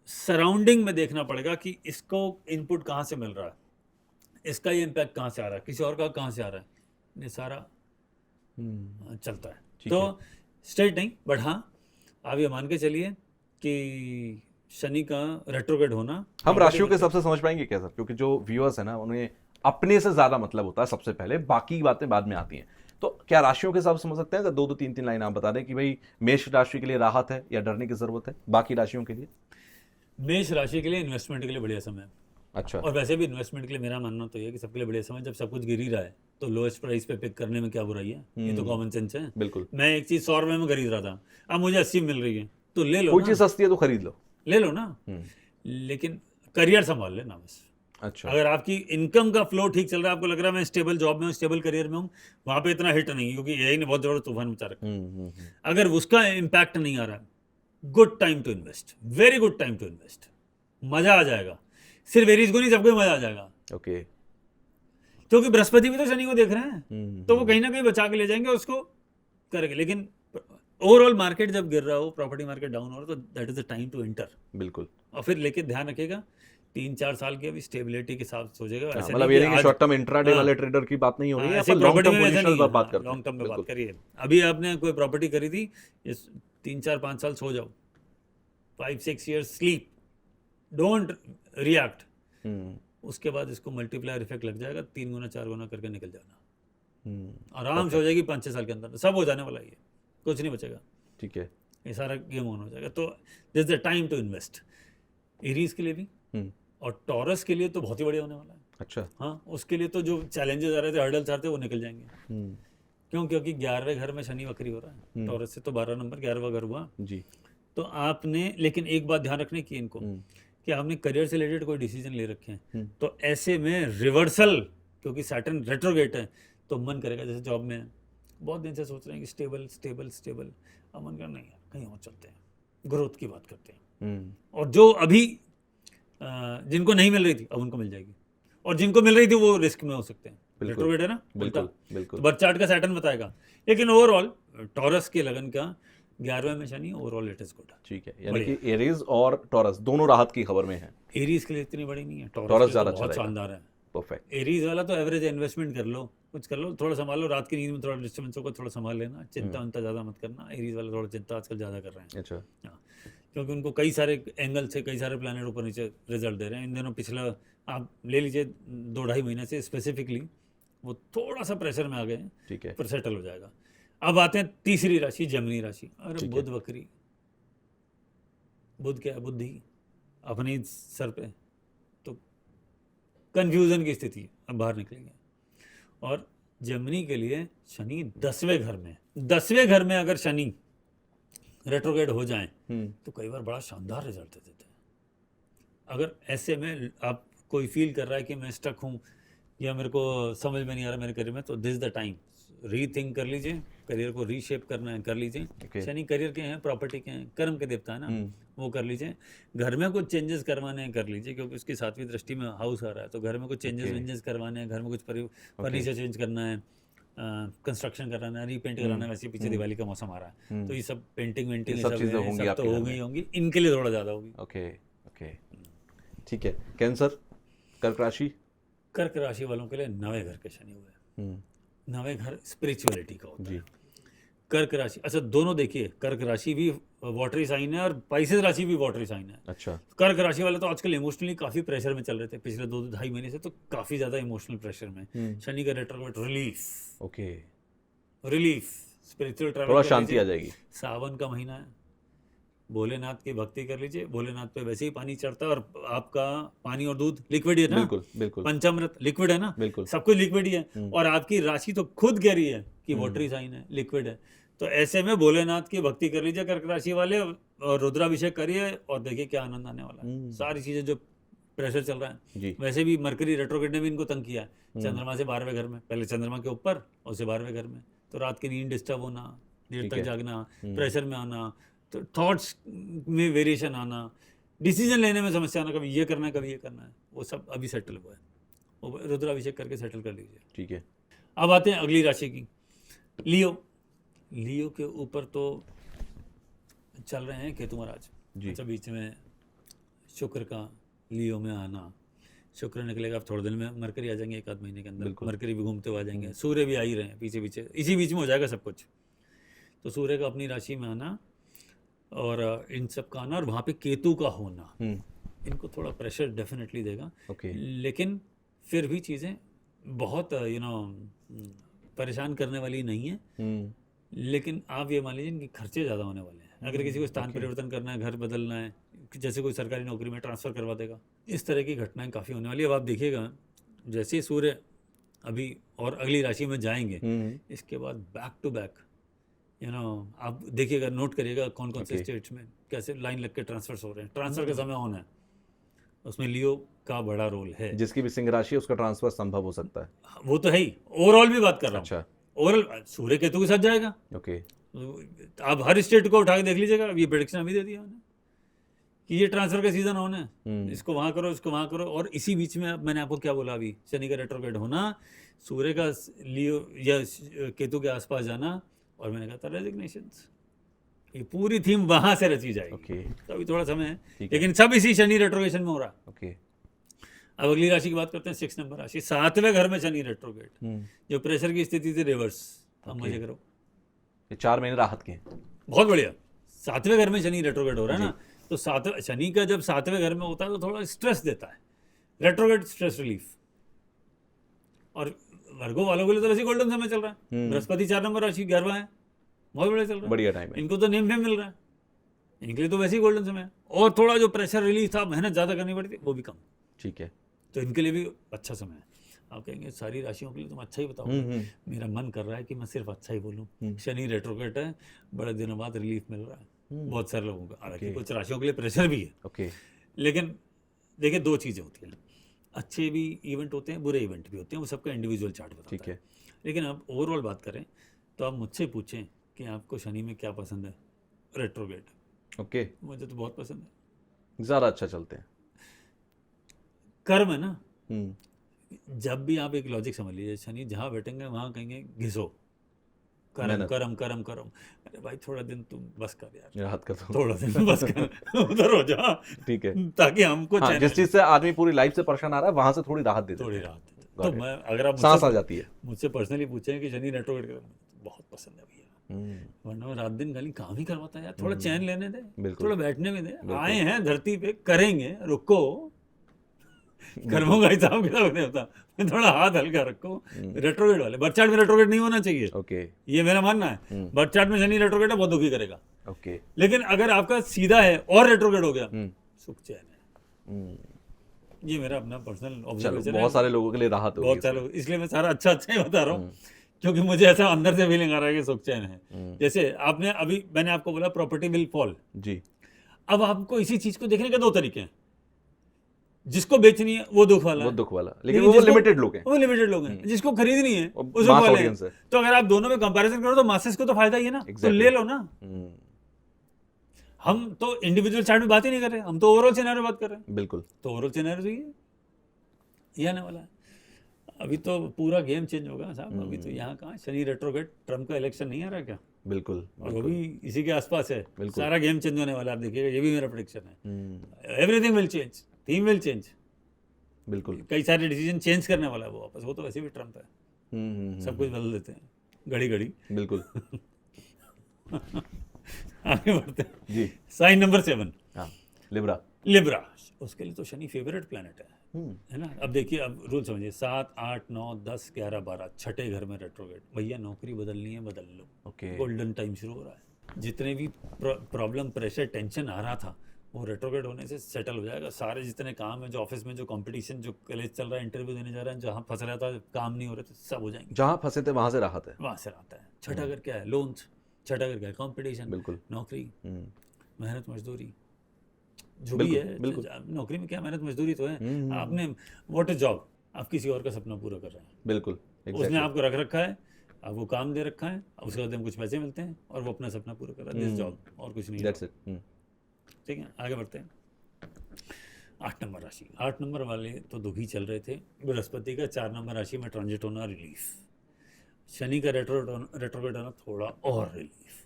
Speaker 2: सराउंडिंग में देखना पड़ेगा कि इसको इनपुट कहाँ से मिल रहा है, इसका ये इम्पैक्ट कहाँ से आ रहा है, किसी और का कहाँ से आ रहा है, ये सारा चलता है। तो स्ट्रेट नहीं, बट हाँ आप ये मान के चलिए कि शनि का रेट्रोग्रेड होना।
Speaker 1: हम राशियों के सबसे समझ पाएंगे क्या सर? क्योंकि जो व्यूअर्स है ना, उन्हें अपने से ज्यादा मतलब होता है सबसे पहले, बाकी बातें बाद में आती हैं। तो क्या राशियों के हिसाब से समझ सकते हैं? 2-2 3-3 लाइन आप बता दें कि भाई मेष राशि के लिए राहत है या डरने की जरूरत है, बाकी राशियों के लिए?
Speaker 2: मेष राशि के लिए इन्वेस्टमेंट के लिए बढ़िया समय है।
Speaker 1: अच्छा।
Speaker 2: और वैसे भी इन्वेस्टमेंट के लिए मेरा मानना तो ये है कि सबके लिए बढ़िया समय। जब सब कुछ गिर ही रहा है तो लोएस्ट प्राइस पे पिक करने में क्या बुराई है? ये तो कॉमन सेंस है।
Speaker 1: बिल्कुल।
Speaker 2: मैं एक चीज 100 रुपए में खरीद रहा था, अब मुझे 80 मिल रही है, तो ले लो।
Speaker 1: कोई चीज सस्ती है तो खरीद लो,
Speaker 2: ले लो ना, लेकिन करियर संभाल लेना बस।
Speaker 1: अच्छा।
Speaker 2: अगर आपकी इनकम का फ्लो ठीक चल रहा है, आपको लग रहा है मैं स्टेबल जॉब में हूँ, स्टेबल करियर में हूँ, वहां पे इतना हिट नहीं है क्योंकि एआई ने बहुत जबरदस्त तूफान मचा रखा है। अगर उसका इम्पैक्ट नहीं आ रहा है, good time to invest, very good time to invest. मजा आ जाएगा, सिर्फ एरीज को नहीं, सबको मजा आ जाएगा।
Speaker 1: ओके।
Speaker 2: क्योंकि बृहस्पति भी तो शनि को देख रहे हैं, तो वो कहीं ना कहीं बचा के ले जाएंगे, उसको करेंगे। लेकिन ओवरऑल मार्केट जब गिर रहा हो, प्रॉपर्टी मार्केट डाउन हो रहा हो, तो that is the time to enter.
Speaker 1: बिल्कुल।
Speaker 2: और फिर लेके ध्यान रखिएगा 3-4 साल की अभी स्टेबिलिटी के साथ सोचेगा। ऐसे
Speaker 1: मतलब ये नहीं शॉर्ट टर्म इंट्राडे वाले ट्रेडर की बात नहीं हो रही है,
Speaker 2: ऐसे
Speaker 1: अपन लॉन्ग
Speaker 2: प्रॉपर्टी
Speaker 1: टर्म
Speaker 2: में वैसे
Speaker 1: पोजीशंस
Speaker 2: नहीं,
Speaker 1: पर बात करते हैं।
Speaker 2: लॉन्ग टर्म में बात करिए। अभी आपने कोई प्रॉपर्टी खरीदी, 3-4-5 साल सो जाओ, 5-6 years स्लीप, डोंट रिएक्ट। उसके बाद इसको मल्टीप्लायर इफेक्ट लग जाएगा, 3 गुना 4 गुना करके निकल जाना, आराम से हो जाएगी 5-6 साल के अंदर, सब हो जाने वाला है, कुछ नहीं बचेगा।
Speaker 1: ठीक है,
Speaker 2: ये सारा गेम ऑन हो जाएगा। तो this the time to invest, Aries के लिए भी और टॉरस के लिए तो बहुत ही बढ़िया होने वाला है।
Speaker 1: अच्छा।
Speaker 2: हाँ, उसके लिए तो जो चैलेंजेस आ रहे थे, हर्डल्स आ रहे थे, वो निकल जाएंगे। क्यों? क्योंकि 11वें घर में शनि वक्री हो रहा है, टॉरस से तो 12 नंबर 11वां घर हुआ
Speaker 1: जी।
Speaker 2: तो आपने, लेकिन एक बात ध्यान रखने की इनको, कि आपने करियर से रिलेटेड कोई डिसीजन ले रखे हैं, तो ऐसे में रिवर्सल, क्योंकि सैटर्न रेट्रोगेट है, तो मन करेगा, जैसे जॉब में बहुत दिन से सोच रहे हैं कि स्टेबल स्टेबल स्टेबल, अब मन कर नहीं यार कहीं और चलते हैं, ग्रोथ की बात करते हैं। और जो अभी जिनको नहीं मिल रही थी अब उनको मिल जाएगी, और जिनको मिल रही थी वो रिस्क में हो सकते हैं। रेट्रोगेट है ना,
Speaker 1: बिल्कुल बिल्कुल।
Speaker 2: तो बर्थ चार्ट का सैटर्न बताएगा। लेकिन ओवरऑल टॉरस के लगन का 11वें में Shani, overall it is good.
Speaker 1: ठीक है, यानी कि एरीज और टॉरस दोनों राहत की खबर में है।
Speaker 2: एरीज के लिए इतनी बड़ी नहीं है,
Speaker 1: टॉरस ज्यादा
Speaker 2: तो बहुत शानदार है।
Speaker 1: परफेक्ट।
Speaker 2: एरीज वाला तो एवरेज इन्वेस्टमेंट कर लो, कुछ कर लो, थोड़ा संभाल लो, रात की नींद में थोड़ा डिस्टर्बेंस होगा, थोड़ा संभाल लेना, चिंता उनता ज़्यादा मत करना। एरीज वाला थोड़ा चिंता आजकल ज़्यादा कर रहे हैं।
Speaker 1: अच्छा।
Speaker 2: हाँ, क्योंकि उनको कई सारे एंगल से कई सारे प्लैनेट ऊपर नीचे रिजल्ट दे रहे हैं इन दिनों। पिछला आप ले लीजिए 2-2.5 महीने से स्पेसिफिकली वो थोड़ा सा प्रेशर में आ गए हैं।
Speaker 1: ठीक है,
Speaker 2: पर सेटल हो जाएगा। अब आते हैं तीसरी राशि, जमनी राशि। अरे बुध वक्री, बुध क्या है? बुद्धि अपने सर पे, तो कंफ्यूजन की स्थिति, अब बाहर निकलेंगे। और जमनी के लिए शनि 10वें घर में, 10वें घर में अगर शनि रेट्रोग्रेड हो जाएं तो कई बार बड़ा शानदार रिजल्ट देते हैं। अगर ऐसे में आप कोई फील कर रहा है कि मैं स्टक हूँ या मेरे को समझ में नहीं आ रहा मेरे करियर में, तो दिस द टाइम रीथिंक कर लीजिए, करियर को रीशेप करना है कर लीजिए। शनि करियर के हैं, प्रॉपर्टी के हैं, कर्म के देवता है ना, वो कर लीजिए। घर में कुछ चेंजेस करवाने हैं कर लीजिए, क्योंकि उसकी 7वीं दृष्टि में हाउस आ रहा है, तो घर में कुछ चेंजेस करवाने हैं, घर में कुछ फर्नीचर चेंज करना है, कंस्ट्रक्शन कराना है, रीपेंट कराना है। वैसे पीछे दिवाली का मौसम आ रहा है, तो ये सब पेंटिंग वेंटिंग
Speaker 1: सब चीजें होंगी,
Speaker 2: सब तो होंगी, इनके लिए थोड़ा ज़्यादा होगी।
Speaker 1: ओके ओके, ठीक है। कैंसर, कर्क राशि?
Speaker 2: कर्क राशि वालों के लिए 9वें घर के शनि हुए। 9वें घर स्पिरिचुअलिटी का होता है। कर्क राशि, अच्छा दोनों देखिए, कर्क राशि भी वाटरी साइन है और पाइसेस राशि भी वाटरी साइन है।
Speaker 1: अच्छा।
Speaker 2: कर्क राशि वाले तो आजकल इमोशनली काफी प्रेशर में चल रहे थे, पिछले 2-2.5 महीने से तो काफी ज्यादा इमोशनल प्रेशर में। शनि का retrograde relief,
Speaker 1: okay,
Speaker 2: relief, spiritual travel,
Speaker 1: थोड़ा शांति आ जाएगी।
Speaker 2: सावन का महीना है, भोलेनाथ की भक्ति कर लीजिए, भोलेनाथ पे वैसे ही पानी चढ़ता है और आपका पानी और दूध लिक्विड है ना,
Speaker 1: बिल्कुल बिल्कुल
Speaker 2: पंचामृत लिक्विड है ना,
Speaker 1: बिल्कुल।
Speaker 2: सब कुछ लिक्विड ही है। और आपकी राशि तो खुद कह रही है कि वाटरी साइन है, लिक्विड है, तो ऐसे में भोलेनाथ की भक्ति कर लीजिए कर्क राशि वाले, और रुद्राभिषेक करिए और देखिए क्या आनंद आने वाला है। सारी चीजें जो प्रेशर चल रहा है
Speaker 1: जी।
Speaker 2: वैसे भी मरकरी रेट्रोग्रेड ने भी इनको तंग किया है, चंद्रमा से 12वें घर में, पहले चंद्रमा के ऊपर और से 12वें घर में, तो रात की नींद डिस्टर्ब होना, देर तक जागना, प्रेशर में आना, तो थॉट्स में वेरिएशन आना, डिसीजन लेने में समस्या आना, कभी ये करना है कभी ये करना है, वो सब अभी सेटल हुआ है, वो रुद्राभिषेक करके सेटल कर लीजिए।
Speaker 1: ठीक है।
Speaker 2: अब आते हैं अगली राशि की, लियो। लियो के ऊपर तो चल रहे हैं केतु महाराज
Speaker 1: जी।
Speaker 2: अच्छा, बीच में शुक्र का लियो में आना, शुक्र निकलेगा अब थोड़े दिन में, मरकरी आ जाएंगे 1 आध महीने के अंदर, मरकरी भी घूमते हुए आ जाएंगे, सूर्य भी आ ही रहे हैं पीछे पीछे, इसी बीच में हो जाएगा सब कुछ। तो सूर्य का अपनी राशि में आना और इन सब का आना और वहाँ पे केतु का होना, इनको थोड़ा प्रेशर डेफिनेटली देगा।
Speaker 1: ओके।
Speaker 2: लेकिन फिर भी चीज़ें बहुत परेशान करने वाली नहीं है। लेकिन आप ये मान लीजिए इनके खर्चे ज़्यादा होने वाले हैं। अगर किसी को स्थान परिवर्तन करना है, घर बदलना है, जैसे कोई सरकारी नौकरी में ट्रांसफ़र करवा देगा, इस तरह की घटनाएं काफ़ी होने वाली है। अब आप देखिएगा जैसे ही सूर्य अभी और अगली राशि में जाएंगे, इसके बाद बैक टू बैक आप देखिएगा, नोट करिएगा कौन कौन से स्टेट्स में कैसे लाइन लग के ट्रांसफर्स हो रहे हैं, ट्रांसफर का समय होना है, उसमें लियो का बड़ा रोल है।
Speaker 1: जिसकी भी सिंह राशि है उसका ट्रांसफर संभव हो सकता है।
Speaker 2: वो तो है ही, ओवरऑल भी बात कर रहा हूँ।
Speaker 1: अच्छा,
Speaker 2: ओवरऑल सूर्य केतु के साथ जाएगा।
Speaker 1: ओके।
Speaker 2: आप हर स्टेट को उठा के देख लीजिएगा, ये प्रेडिक्शन अभी दे दिया उन्होंने कि ये ट्रांसफर का सीजन होना है, इसको वहां करो, इसको वहां करो। और इसी बीच में मैंने आपको क्या बोला, अभी शनि का रेट्रोग्रेड होना, सूर्य का लियो या केतु के आसपास जाना, और मैंने कहा था रेजिग्नेशंस, ये पूरी थीम वहां से रची जाएगी।
Speaker 1: ओके।
Speaker 2: तो अभी थोड़ा समय है, लेकिन सब इसी शनि रेट्रोग्रेशन में हो रहा है।
Speaker 1: ओके।
Speaker 2: अब अगली राशि की बात करते हैं, 6 नंबर राशि, 7वें घर में शनि रेट्रोग्रेड, जो प्रेशर की स्थिति थी रिवर्स। अब मजे करो,
Speaker 1: ये 4 महीने राहत के हैं।
Speaker 2: बहुत बढ़िया। 7वें घर में शनि रेट्रोग्रेड हो रहा है ना, तो शनि का जब 7वें घर में होता है तो थोड़ा स्ट्रेस देता है, रेट्रोग्रेड स्ट्रेस रिलीफ। और वर्गो वालों के लिए तो वैसे गोल्डन समय चल रहा है, बृहस्पति 4 नंबर राशि 11वां है, बहुत बढ़िया चल रहा है,
Speaker 1: बढ़िया टाइम है,
Speaker 2: इनको तो नेम फेम मिल रहा है, इनके लिए तो वैसे ही गोल्डन समय है। और थोड़ा जो प्रेशर रिलीफ था, मेहनत ज़्यादा करनी पड़ती वो भी कम,
Speaker 1: ठीक है,
Speaker 2: तो इनके लिए भी अच्छा समय है। आप कहेंगे सारी राशियों के लिए तुम अच्छा ही बताओ, मेरा मन कर रहा है कि मैं सिर्फ अच्छा ही बोलूं। शनि रेट्रोग्रेड है, बड़े दिनों बाद रिलीफ मिल रहा है बहुत सारे लोगों को। हालांकि कुछ राशियों के लिए प्रेशर भी है,
Speaker 1: ओके।
Speaker 2: लेकिन देखिए 2 चीज़ें होती हैं, अच्छे भी इवेंट होते हैं, बुरे इवेंट भी होते हैं, वो सबका इंडिविजुअल चार्ट बताता है।
Speaker 1: ठीक है।
Speaker 2: लेकिन आप ओवरऑल बात करें तो आप मुझसे पूछें कि आपको शनि में क्या पसंद है, रेट्रोग्रेड।
Speaker 1: ओके।
Speaker 2: मुझे तो बहुत पसंद है,
Speaker 1: ज़्यादा अच्छा चलते हैं,
Speaker 2: कर्म है ना। जब भी आप एक लॉजिक समझ लीजिए, शनि जहाँ बैठेंगे वहाँ कहेंगे घिसो, करम करम करम करम। अरे भाई थोड़ा दिन तुम बस कर यार,
Speaker 1: राहत कर दो,
Speaker 2: थोड़ा दिन बस कर, उधर हो जा,
Speaker 1: ठीक है,
Speaker 2: ताकि हमको
Speaker 1: हाँ, जिस चीज से आदमी पूरी लाइफ से परेशान आ रहा है वहां से थोड़ी राहत दे देते
Speaker 2: थोड़ी
Speaker 1: हैं।
Speaker 2: राहत देते। तो मैं अगर आप
Speaker 1: सांस आ जाती है।
Speaker 2: मुझसे पर्सनली पूछें कि शनि रेट्रोग्रेड करें, बहुत पसंद है भैया, वरना मैं रात दिन खाली काम ही करवाता है यार, थोड़ा चैन लेने दे, थोड़ा बैठने में दे, आए हैं धरती पे, करेंगे, रुको, कर्मों का हिसाब किताब नहीं होता, थोड़ा हाथ हल्का रखो। रेट्रोग्रेड वाले बर्थ चार्ट में रेट्रोग्रेड नहीं होना चाहिए,
Speaker 1: ओके, ये
Speaker 2: मेरा मानना है। बर्थ चार्ट में शनि रेट्रोग्रेड है, बहुत दुखी करेगा,
Speaker 1: ओके।
Speaker 2: लेकिन अगर आपका सीधा है और रेट्रोग्रेड हो गया, सुख चैन है। ये मेरा अपना पर्सनल ऑब्जर्वेशन है,
Speaker 1: बहुत सारे लोगों के लिए राहत होगी,
Speaker 2: बहुत सारे लोग, इसलिए मैं सारा अच्छा अच्छा ही बता रहा हूँ, क्योंकि मुझे ऐसा अंदर से फीलिंग आ रहा है कि सुख चैन है। जैसे आपने अभी मैंने आपको बोला प्रॉपर्टी विल फॉल
Speaker 1: जी।
Speaker 2: अब आपको इसी चीज को देखने के 2 तरीके हैं, जिसको बेचनी है वो दुख वाला,
Speaker 1: लेकिन वो लिमिटेड लोग हैं,
Speaker 2: वो लिमिटेड लोग हैं, जिसको खरीदनी है वो
Speaker 1: मास
Speaker 2: दुख वाले
Speaker 1: ऑडियंस
Speaker 2: हैं।
Speaker 1: है।
Speaker 2: तो अगर आप दोनों में कंपैरिजन करो तो मासेस को तो फायदा ही है ना, तो ले लो ना। हम तो इंडिविजुअल चार्ट में बात ही नहीं कर रहे, हम तो ओवरऑल सिनेरियो बात कर रहे हैं।
Speaker 1: बिल्कुल,
Speaker 2: तो ओवरऑल सिनेरियो ये आने वाला है। अभी तो पूरा गेम चेंज होगा साहब, अभी तो यहाँ कहाँ शनि रेट्रोग्रेड, ट्रम्प का इलेक्शन नहीं आ रहा क्या,
Speaker 1: बिल्कुल,
Speaker 2: और वो भी इसी के आसपास है, सारा गेम चेंज होने वाला है। आप देखिएगा, ये भी मेरा प्रेडिक्शन है, everything will change, theme will change,
Speaker 1: बिल्कुल,
Speaker 2: कई सारे डिसीजन चेंज करने वाला है वो वापस, वो तो वैसे भी ट्रम्प है, सब कुछ बदल देते हैं घड़ी घड़ी।
Speaker 1: बिल्कुल।
Speaker 2: आगे बढ़ते हैं
Speaker 1: जी।
Speaker 2: साइन नंबर 7
Speaker 1: हाँ, लिब्रा।
Speaker 2: लिब्रा। उसके लिए तो शनि फेवरेट प्लैनेट
Speaker 1: हम्म,
Speaker 2: है ना। अब देखिए, अब रूल समझिए, 7 8 9 10 11 12 छठे घर में रेट्रोगेट। भैया नौकरी बदलनी है, बदल लो।
Speaker 1: ओके।
Speaker 2: गोल्डन टाइम शुरू हो रहा है। जितने भी प्रॉब्लम, प्रेशर, टेंशन आ रहा था, वो रेट्रोगेट होने से सेटल हो जाएगा। सारे जितने काम है, जो ऑफिस में जो कंपटीशन, जो कॉलेज चल रहा है, इंटरव्यू देने जा रहे हैं, जहाँ फंस रहा था, काम नहीं हो रहे थे, सब हो जाएंगे।
Speaker 1: जहां फंसे थे वहां से राहत है।
Speaker 2: वहां से आता है। छठा घर क्या है? लोन्स। छठा घर क्या है? कंपटीशन।
Speaker 1: बिल्कुल।
Speaker 2: नौकरी,
Speaker 1: हम्म,
Speaker 2: मेहनत मजदूरी, जो भी
Speaker 1: बिल्कुल,
Speaker 2: है।
Speaker 1: बिल्कुल।
Speaker 2: नौकरी में क्या मेहनत मजदूरी तो है।
Speaker 1: हम्म,
Speaker 2: आपने व्हाट इज जॉब, आप किसी और का सपना पूरा कर रहे हैं।
Speaker 1: बिल्कुल,
Speaker 2: उसने
Speaker 1: एग्जैक्टली।
Speaker 2: आपको रख रखा है, आपको काम दे रखा है, अब उसके बाद में कुछ पैसे मिलते हैं और वो अपना सपना पूरा कर रहा है। दिस जॉब, और कुछ नहीं है।
Speaker 1: That's it.
Speaker 2: ठीक है, आगे बढ़ते हैं। 8 नंबर राशि। 8 नंबर वाले तो दुखी चल रहे थे। बृहस्पति का 4 नंबर राशि में ट्रांजिट होना, रिलीफ। शनि का रेट्रोगेट होना, थोड़ा और रिलीफ।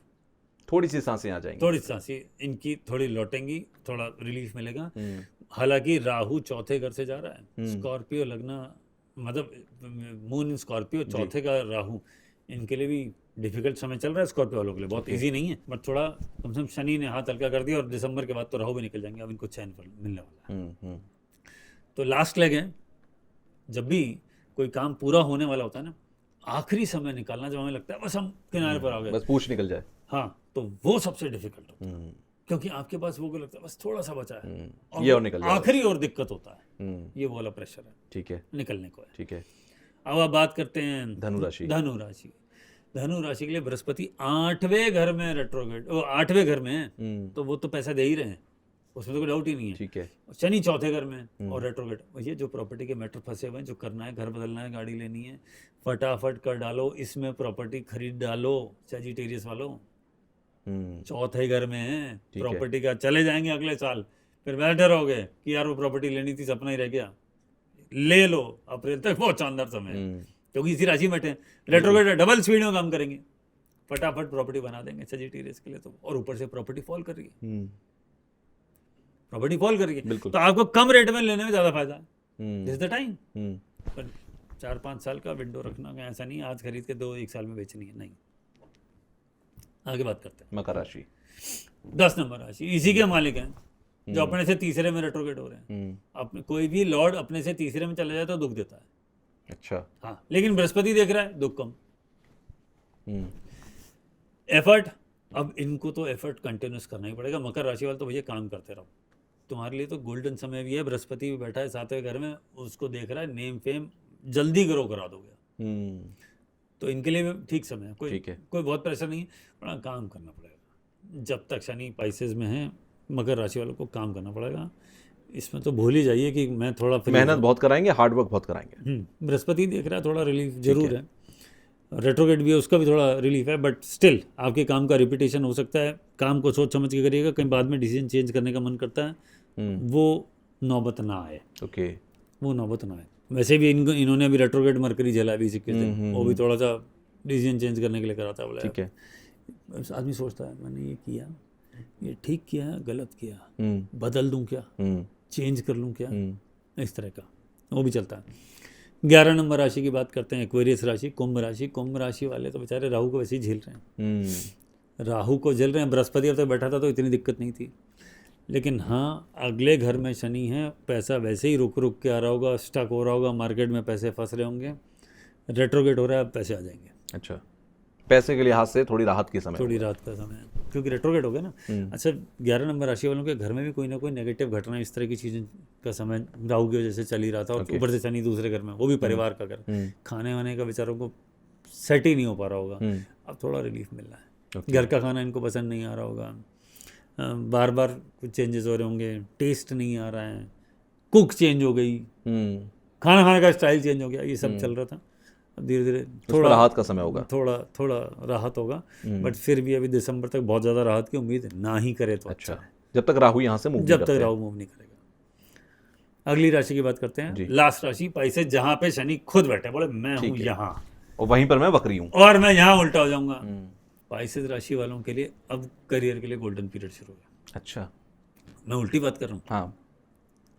Speaker 1: थोड़ी सी सांसें आ जाएंगी।
Speaker 2: थोड़ी सांसें इनकी थोड़ी लौटेंगी, थोड़ा रिलीफ मिलेगा।
Speaker 1: हम्म,
Speaker 2: हालांकि राहु चौथे घर से जा रहा है। स्कॉर्पियो लगना, मतलब मून इन स्कॉर्पियो, चौथे का राहु, इनके लिए भी डिफिकल्ट समय चल रहा है। स्कॉर्पियो वालों के लिए बहुत इजी नहीं है, बट थोड़ा कम से कम शनि ने हाथ हल्का कर दिया, और दिसंबर के बाद तो राहु भी निकल जाएंगे। अब इनको चैन मिलने वाला है। तो लास्ट लेग है, जब भी कोई काम पूरा होने वाला होता है ना, आखिरी समय निकालना, जब हमें लगता है बस हम किनारे पर आ गए,
Speaker 1: बस पूछ निकल जाए।
Speaker 2: हाँ, तो वो सबसे डिफिकल्ट होता है। क्योंकि आपके पास वो लगता है बस थोड़ा सा बचा है,
Speaker 1: ये
Speaker 2: और
Speaker 1: और निकल जाएगा।
Speaker 2: आखिरी और दिक्कत होता है। ये वो वाला प्रेशर है,
Speaker 1: ठीक है,
Speaker 2: निकलने को है।
Speaker 1: ठीक है।
Speaker 2: अब आप बात करते हैं
Speaker 1: धनु राशि।
Speaker 2: धनु राशि। धनु राशि के लिए बृहस्पति 8वें घर में रेट्रोगेट, वो 8वें घर में है, तो वो तो पैसा दे ही रहे हैं, उसमें तो कोई डाउट ही नहीं है।
Speaker 1: ठीक है।
Speaker 2: शनि चौथे घर में और रेट्रोगेट। ये जो प्रॉपर्टी के मैटर फंसे हुए हैं, जो करना है, घर बदलना है, गाड़ी लेनी है, फटाफट कर डालो, इसमें प्रॉपर्टी खरीद डालो। सजिटेरियस वालों, चौथे घर में है प्रॉपर्टी का, चले जाएंगे अगले साल, फिर बैठे रहोगे कि यार वो प्रॉपर्टी लेनी थी, सपना ही रह गया। ले लो, अप्रैल तक बहुत शानदार समय है, क्योंकि इसी राशि में बैठे। रेट्रोगेट डबल स्पीड में काम करेंगे, फटाफट प्रॉपर्टी बना देंगे सजिटेरियस के लिए तो। और ऊपर से प्रॉपर्टी फॉल कर रही है, प्रॉपर्टी फॉल कर रही है, तो आपको कम रेट में लेने में ज्यादा फायदा है। This the time. पर 4-5 साल का विंडो रखना, ऐसा नहीं आज खरीद के 2-1 साल में बेचनी है, नहीं। आगे बात करते हैं
Speaker 1: मकर राशि।
Speaker 2: 10 नंबर राशि, इसी के मालिक हैं, जो अपने से तीसरे में रेट्रोगेट हो रहे हैं। अपने कोई भी लॉर्ड अपने से तीसरे में चले जाए तो दुख देता है।
Speaker 1: अच्छा।
Speaker 2: हाँ, लेकिन बृहस्पति देख रहा है, दुख कम। एफर्ट, अब इनको तो एफर्ट कंटिन्यूस करना ही पड़ेगा। मकर राशि वाले तो भैया काम करते रहो, तुम्हारे लिए तो गोल्डन समय भी है। बृहस्पति भी बैठा है 7वें घर में, उसको देख रहा है, नेम फेम जल्दी ग्रो करा दोगे, तो इनके लिए भी ठीक समय है। कोई बहुत प्रेशर नहीं है, बड़ा काम करना पड़ेगा। जब तक शनि पाइसेस में है, मकर राशि वालों को काम करना पड़ेगा। इसमें तो भूल ही जाइए कि मैं थोड़ा
Speaker 1: मेहनत बहुत कराएंगे, हार्डवर्क बहुत कराएंगे।
Speaker 2: बृहस्पति देख रहा है, थोड़ा रिलीफ जरूर है। रेट्रोगेट भी है, उसका भी थोड़ा रिलीफ है, बट स्टिल आपके काम का रिपीटेशन हो सकता है। काम को सोच समझ के करिएगा, कहीं बाद में डिसीजन चेंज करने का मन करता है, वो नौबत ना आए।
Speaker 1: ओके,
Speaker 2: वो नौबत ना आए। वैसे भी इन्होंने अभी रेट्रोगेट मरकरी झेला अभी सिक्के से, वो भी थोड़ा सा डिसीजन चेंज करने के लिए करा था। बोला
Speaker 1: ठीक है,
Speaker 2: आदमी सोचता है मैंने ये किया, ये ठीक किया, गलत किया, बदल दूं क्या, चेंज कर लूं क्या, इस तरह का वो भी चलता है। 11 नंबर राशि की बात करते हैं, एक्वेरियस राशि, कुंभ राशि। कुंभ राशि वाले तो बेचारे राहु को वैसे ही झेल रहे हैं, राहु को झेल रहे हैं। बृहस्पति अब तक बैठा था तो इतनी दिक्कत नहीं थी, लेकिन हाँ, अगले घर में शनि है, पैसा वैसे ही रुक रुक के आ रहा होगा, स्टक हो रहा होगा, मार्केट में पैसे फंस रहे होंगे। रेट्रोगेट हो रहा है, अब पैसे आ जाएंगे।
Speaker 1: अच्छा, पैसे के लिहाज से थोड़ी राहत की समय,
Speaker 2: थोड़ी राहत का समय है, क्योंकि रेट्रोगेट हो गया ना। अच्छा, 11 नंबर राशि वालों के घर में भी कोई ना कोई नेगेटिव घटना, इस तरह की चीज़ें का समय राहु की वजह से चल ही रहा था, और ऊपर से शनि दूसरे घर में, वो भी परिवार का घर, खाने वाने का बेचारों को सेट ही नहीं हो पा रहा होगा। अब थोड़ा रिलीफ मिल रहा है। घर का खाना इनको पसंद नहीं आ रहा होगा, बार बार कुछ चेंजेस हो रहे होंगे, टेस्ट नहीं आ रहा है, कुक चेंज हो गई, खाना खाने का स्टाइल चेंज हो गया, ये सब चल रहा था। धीरे धीरे थोड़ा
Speaker 1: राहत का समय होगा,
Speaker 2: थोड़ा राहत होगा, बट फिर भी अभी दिसंबर तक बहुत ज़्यादा राहत की उम्मीद ना ही करे तो अच्छा है,
Speaker 1: जब तक राहु यहाँ से मूव
Speaker 2: नहीं करेगा। अगली राशि की बात करते हैं, लास्ट राशि पाइसेस, जहाँ पे शनि खुद बैठे, बोले मैं हूँ यहाँ
Speaker 1: और वहीं पर मैं वक्री हूँ
Speaker 2: और मैं यहाँ उल्टा हो जाऊंगा। पाइसेस राशि वालों के लिए अब करियर के लिए गोल्डन पीरियड शुरू हो गया।
Speaker 1: अच्छा,
Speaker 2: मैं उल्टी बात कर रहा हूँ।
Speaker 1: हाँ,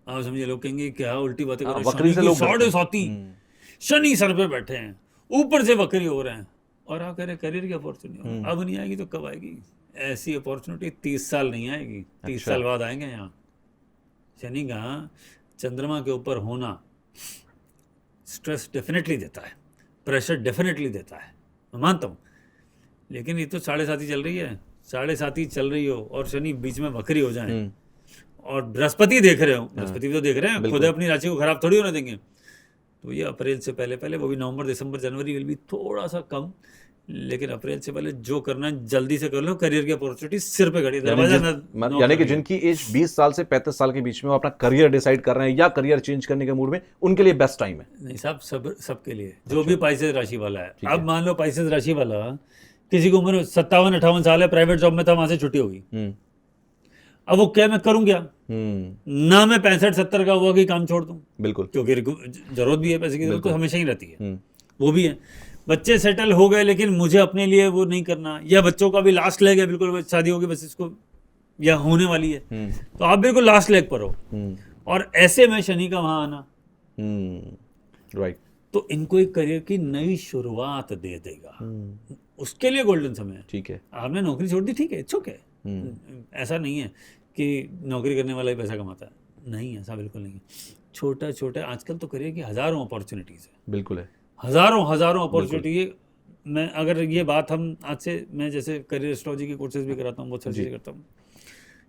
Speaker 2: आप समझिए, लोग कहेंगे क्या उल्टी बातें कर रहे
Speaker 1: हैं, वक्री से लोग
Speaker 2: 7.5 शनि सर पे बैठे हैं, ऊपर से वक्री हो रहे हैं, और आप कह रहे करियर की अपॉर्चुनिटी अब नहीं आएगी तो कब आएगी? ऐसी अपॉर्चुनिटी 30 साल नहीं आएगी, 30 साल बाद आएंगे यहाँ। शनि का चंद्रमा के ऊपर होना स्ट्रेस डेफिनेटली देता है, प्रेशर डेफिनेटली देता है, मैं मानता हूँ। लेकिन ये तो 7.5 चल रही है, 7.5 चल रही हो और शनि बीच में वक्री हो जाए और बृहस्पति देख रहे हो, बृहस्पति भी तो देख रहे हैं, खुद अपनी राशि को खराब थोड़ी होने देंगे। तो ये अप्रैल से पहले वो भी नवंबर दिसंबर जनवरी विल भी थोड़ा सा कम, लेकिन अप्रैल से पहले जो करना है जल्दी से कर लो। करियर की अपॉर्चुनिटी सिर पे खड़ी, दरवाजा
Speaker 1: यानी कि जिनकी एज 20 साल से 35 साल के बीच में वो अपना करियर डिसाइड कर रहे हैं या करियर चेंज करने के मूड में, उनके लिए बेस्ट टाइम है।
Speaker 2: नहीं साहब, सबके लिए जो भी पाइसेस राशि वाला है। अब मान लो पाइसेस राशि वाला किसी की उम्र 57-58 साल है, प्राइवेट जॉब में था, वहां से छुट्टी होगी। अब वो क्या मैं करूं क्या? ना मैं 65-70 का हुआ कि काम छोड़ दूं,
Speaker 1: बिल्कुल,
Speaker 2: क्योंकि जरूरत भी है, पैसे की जरूरत तो हमेशा ही रहती है, वो भी है। बच्चे सेटल हो गए लेकिन मुझे अपने लिए वो नहीं करना, या बच्चों का भी लास्ट लेग है, बिल्कुल शादी होगी बस इसको या होने वाली है, तो आप बिल्कुल लास्ट लेग पर हो। और ऐसे में शनि का वहां आना
Speaker 1: राइट,
Speaker 2: तो इनको एक करियर की नई शुरुआत दे देगा। उसके लिए गोल्डन समय है।
Speaker 1: ठीक है,
Speaker 2: आपने नौकरी छोड़ दी, ठीक है, इट्स ओके। ऐसा नहीं है कि नौकरी करने वाला ही पैसा कमाता है, नहीं, ऐसा बिल्कुल नहीं है। छोटा आजकल तो करियर की हजारों अपॉर्चुनिटीज है,
Speaker 1: बिल्कुल है,
Speaker 2: हजारों अपॉर्चुनिटी। मैं अगर ये बात हम आज से, मैं जैसे करियर एस्ट्रोलॉजी के कोर्सेज भी कराता हूँ, बहुत सारी चीज़ें करता हूँ,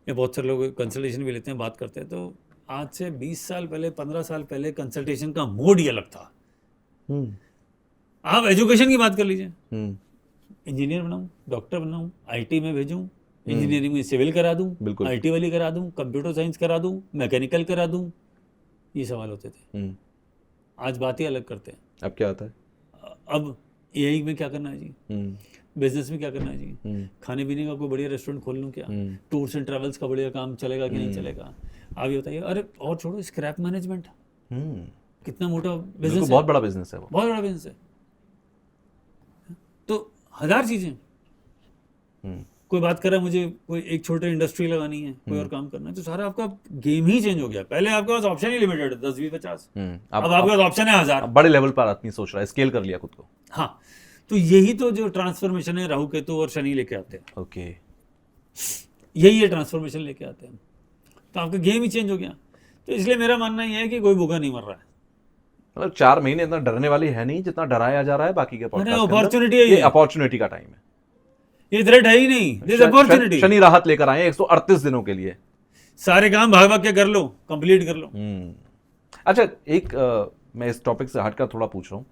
Speaker 2: या बहुत सारे लोग कंसल्टेशन भी लेते हैं, बात करते हैं। तो आज से 20 साल पहले, 15 साल पहले कंसल्टेशन का मोड ही अलग था। आप एजुकेशन की बात कर लीजिए, इंजीनियर बनाऊं, डॉक्टर बनाऊं, आईटी में भेजूं, इंजीनियरिंग में सिविल करा दूं, आईटी वाली करा दूं, कंप्यूटर साइंस करा दूं, मैकेनिकल करा दूं, ये सवाल होते थे। आज बात ही अलग करते हैं।
Speaker 1: अब क्या आता है?
Speaker 2: अब एआई में क्या करना है जी, बिजनेस में क्या करना है जी, खाने पीने का कोई बढ़िया रेस्टोरेंट खोल लूं क्या, टूर्स एंड ट्रैवल्स का बढ़िया काम चलेगा कि नहीं चलेगा। आप ये बताइए। अरे और छोड़ो, स्क्रैप मैनेजमेंट कितना मोटा बिजनेस है,
Speaker 1: बहुत बड़ा बिजनेस है वो,
Speaker 2: बहुत बड़ा बिजनेस है। तो 1000 चीजें। कोई बात कर रहा है मुझे कोई एक छोटे इंडस्ट्री लगानी है, कोई और काम करना है, तो सारा आपका गेम ही चेंज हो गया। पहले आपके पास ऑप्शन ही लिमिटेड है 10, 20, 50, अब आपके पास ऑप्शन है 1000।
Speaker 1: बड़े लेवल पर आदमी सोच रहा है, स्केल कर लिया खुद को।
Speaker 2: हाँ, तो यही तो जो ट्रांसफॉर्मेशन है राहु केतु और शनि लेके आते हैं।
Speaker 1: ओके,
Speaker 2: यही है ट्रांसफॉर्मेशन लेके आते हैं, तो आपका गेम ही चेंज हो गया। तो इसलिए मेरा मानना यह है कि कोई भूखा नहीं मर रहा है।
Speaker 1: मतलब 4 महीने इतना डरने वाली है नहीं जितना डराया जा रहा है बाकी के पॉडकास्ट।
Speaker 2: अपॉर्चुनिटी है,
Speaker 1: ये अपॉर्चुनिटी का टाइम है,
Speaker 2: ये थ्रेट है ही नहीं, दिस अपॉर्चुनिटी।
Speaker 1: शनि राहत लेकर आए 138 दिनों के लिए,
Speaker 2: सारे काम भाग भाग के कर लो, कंप्लीट कर लो।
Speaker 1: अच्छा, एक मैं इस टॉपिक से हटकर थोड़ा पूछ रहा हूं।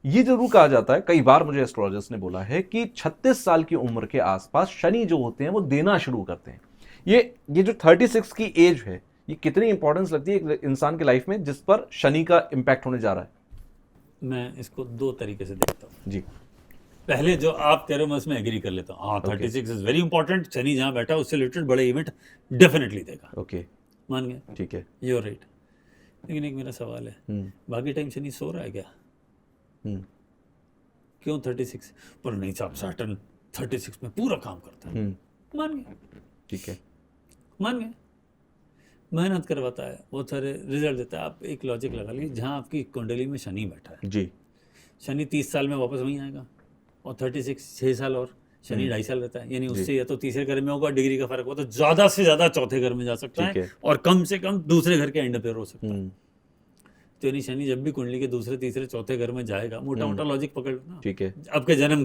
Speaker 1: ये जरूर कहा जाता है, कई बार मुझे एस्ट्रोलॉजर्स ने बोला है कि 36 साल की उम्र के आसपास शनि जो होते हैं वो देना शुरू करते हैं। ये जो 36 की एज है, ये कितनी इंपॉर्टेंस लगती है एक इंसान के लाइफ में जिस पर शनि का इंपैक्ट होने जा रहा है?
Speaker 2: मैं इसको 2 तरीके से देखता हूँ
Speaker 1: जी।
Speaker 2: पहले जो आप कह रहे हो मैं उसमें एग्री कर लेता हूँ। हाँ, 36 इज वेरी इंपॉर्टेंट। शनि जहाँ बैठा है उससे रिलेटेड बड़े इवेंट डेफिनेटली देगा।
Speaker 1: ओके,
Speaker 2: मान गए,
Speaker 1: ठीक है,
Speaker 2: यू आर राइट। लेकिन एक मेरा सवाल है, बाकी टाइम शनि सो रहा है क्या? क्यों 36? पर नहीं साहब, सैटर्न 36 में पूरा काम करता है। मान गए,
Speaker 1: ठीक है,
Speaker 2: मान गए, मेहनत करवाता है, बहुत सारे रिजल्ट देता है। आप एक लॉजिक लगा लीजिए, जहाँ आपकी कुंडली में शनि बैठा है
Speaker 1: जी,
Speaker 2: शनि 30 साल में वापस वहीं आएगा, और 36 6 साल और शनि 2.5 साल रहता है, यानी उससे या तो तीसरे घर में होगा, डिग्री का फर्क होगा, तो ज्यादा से ज्यादा चौथे घर में जा सकता है, और कम से कम दूसरे घर के एंड पे हो सकता है। तो यानी शनि जब भी कुंडली के दूसरे तीसरे चौथे घर में जाएगा, मोटा मोटा लॉजिक पकड़ लो,
Speaker 1: ठीक है,
Speaker 2: आपके जन्म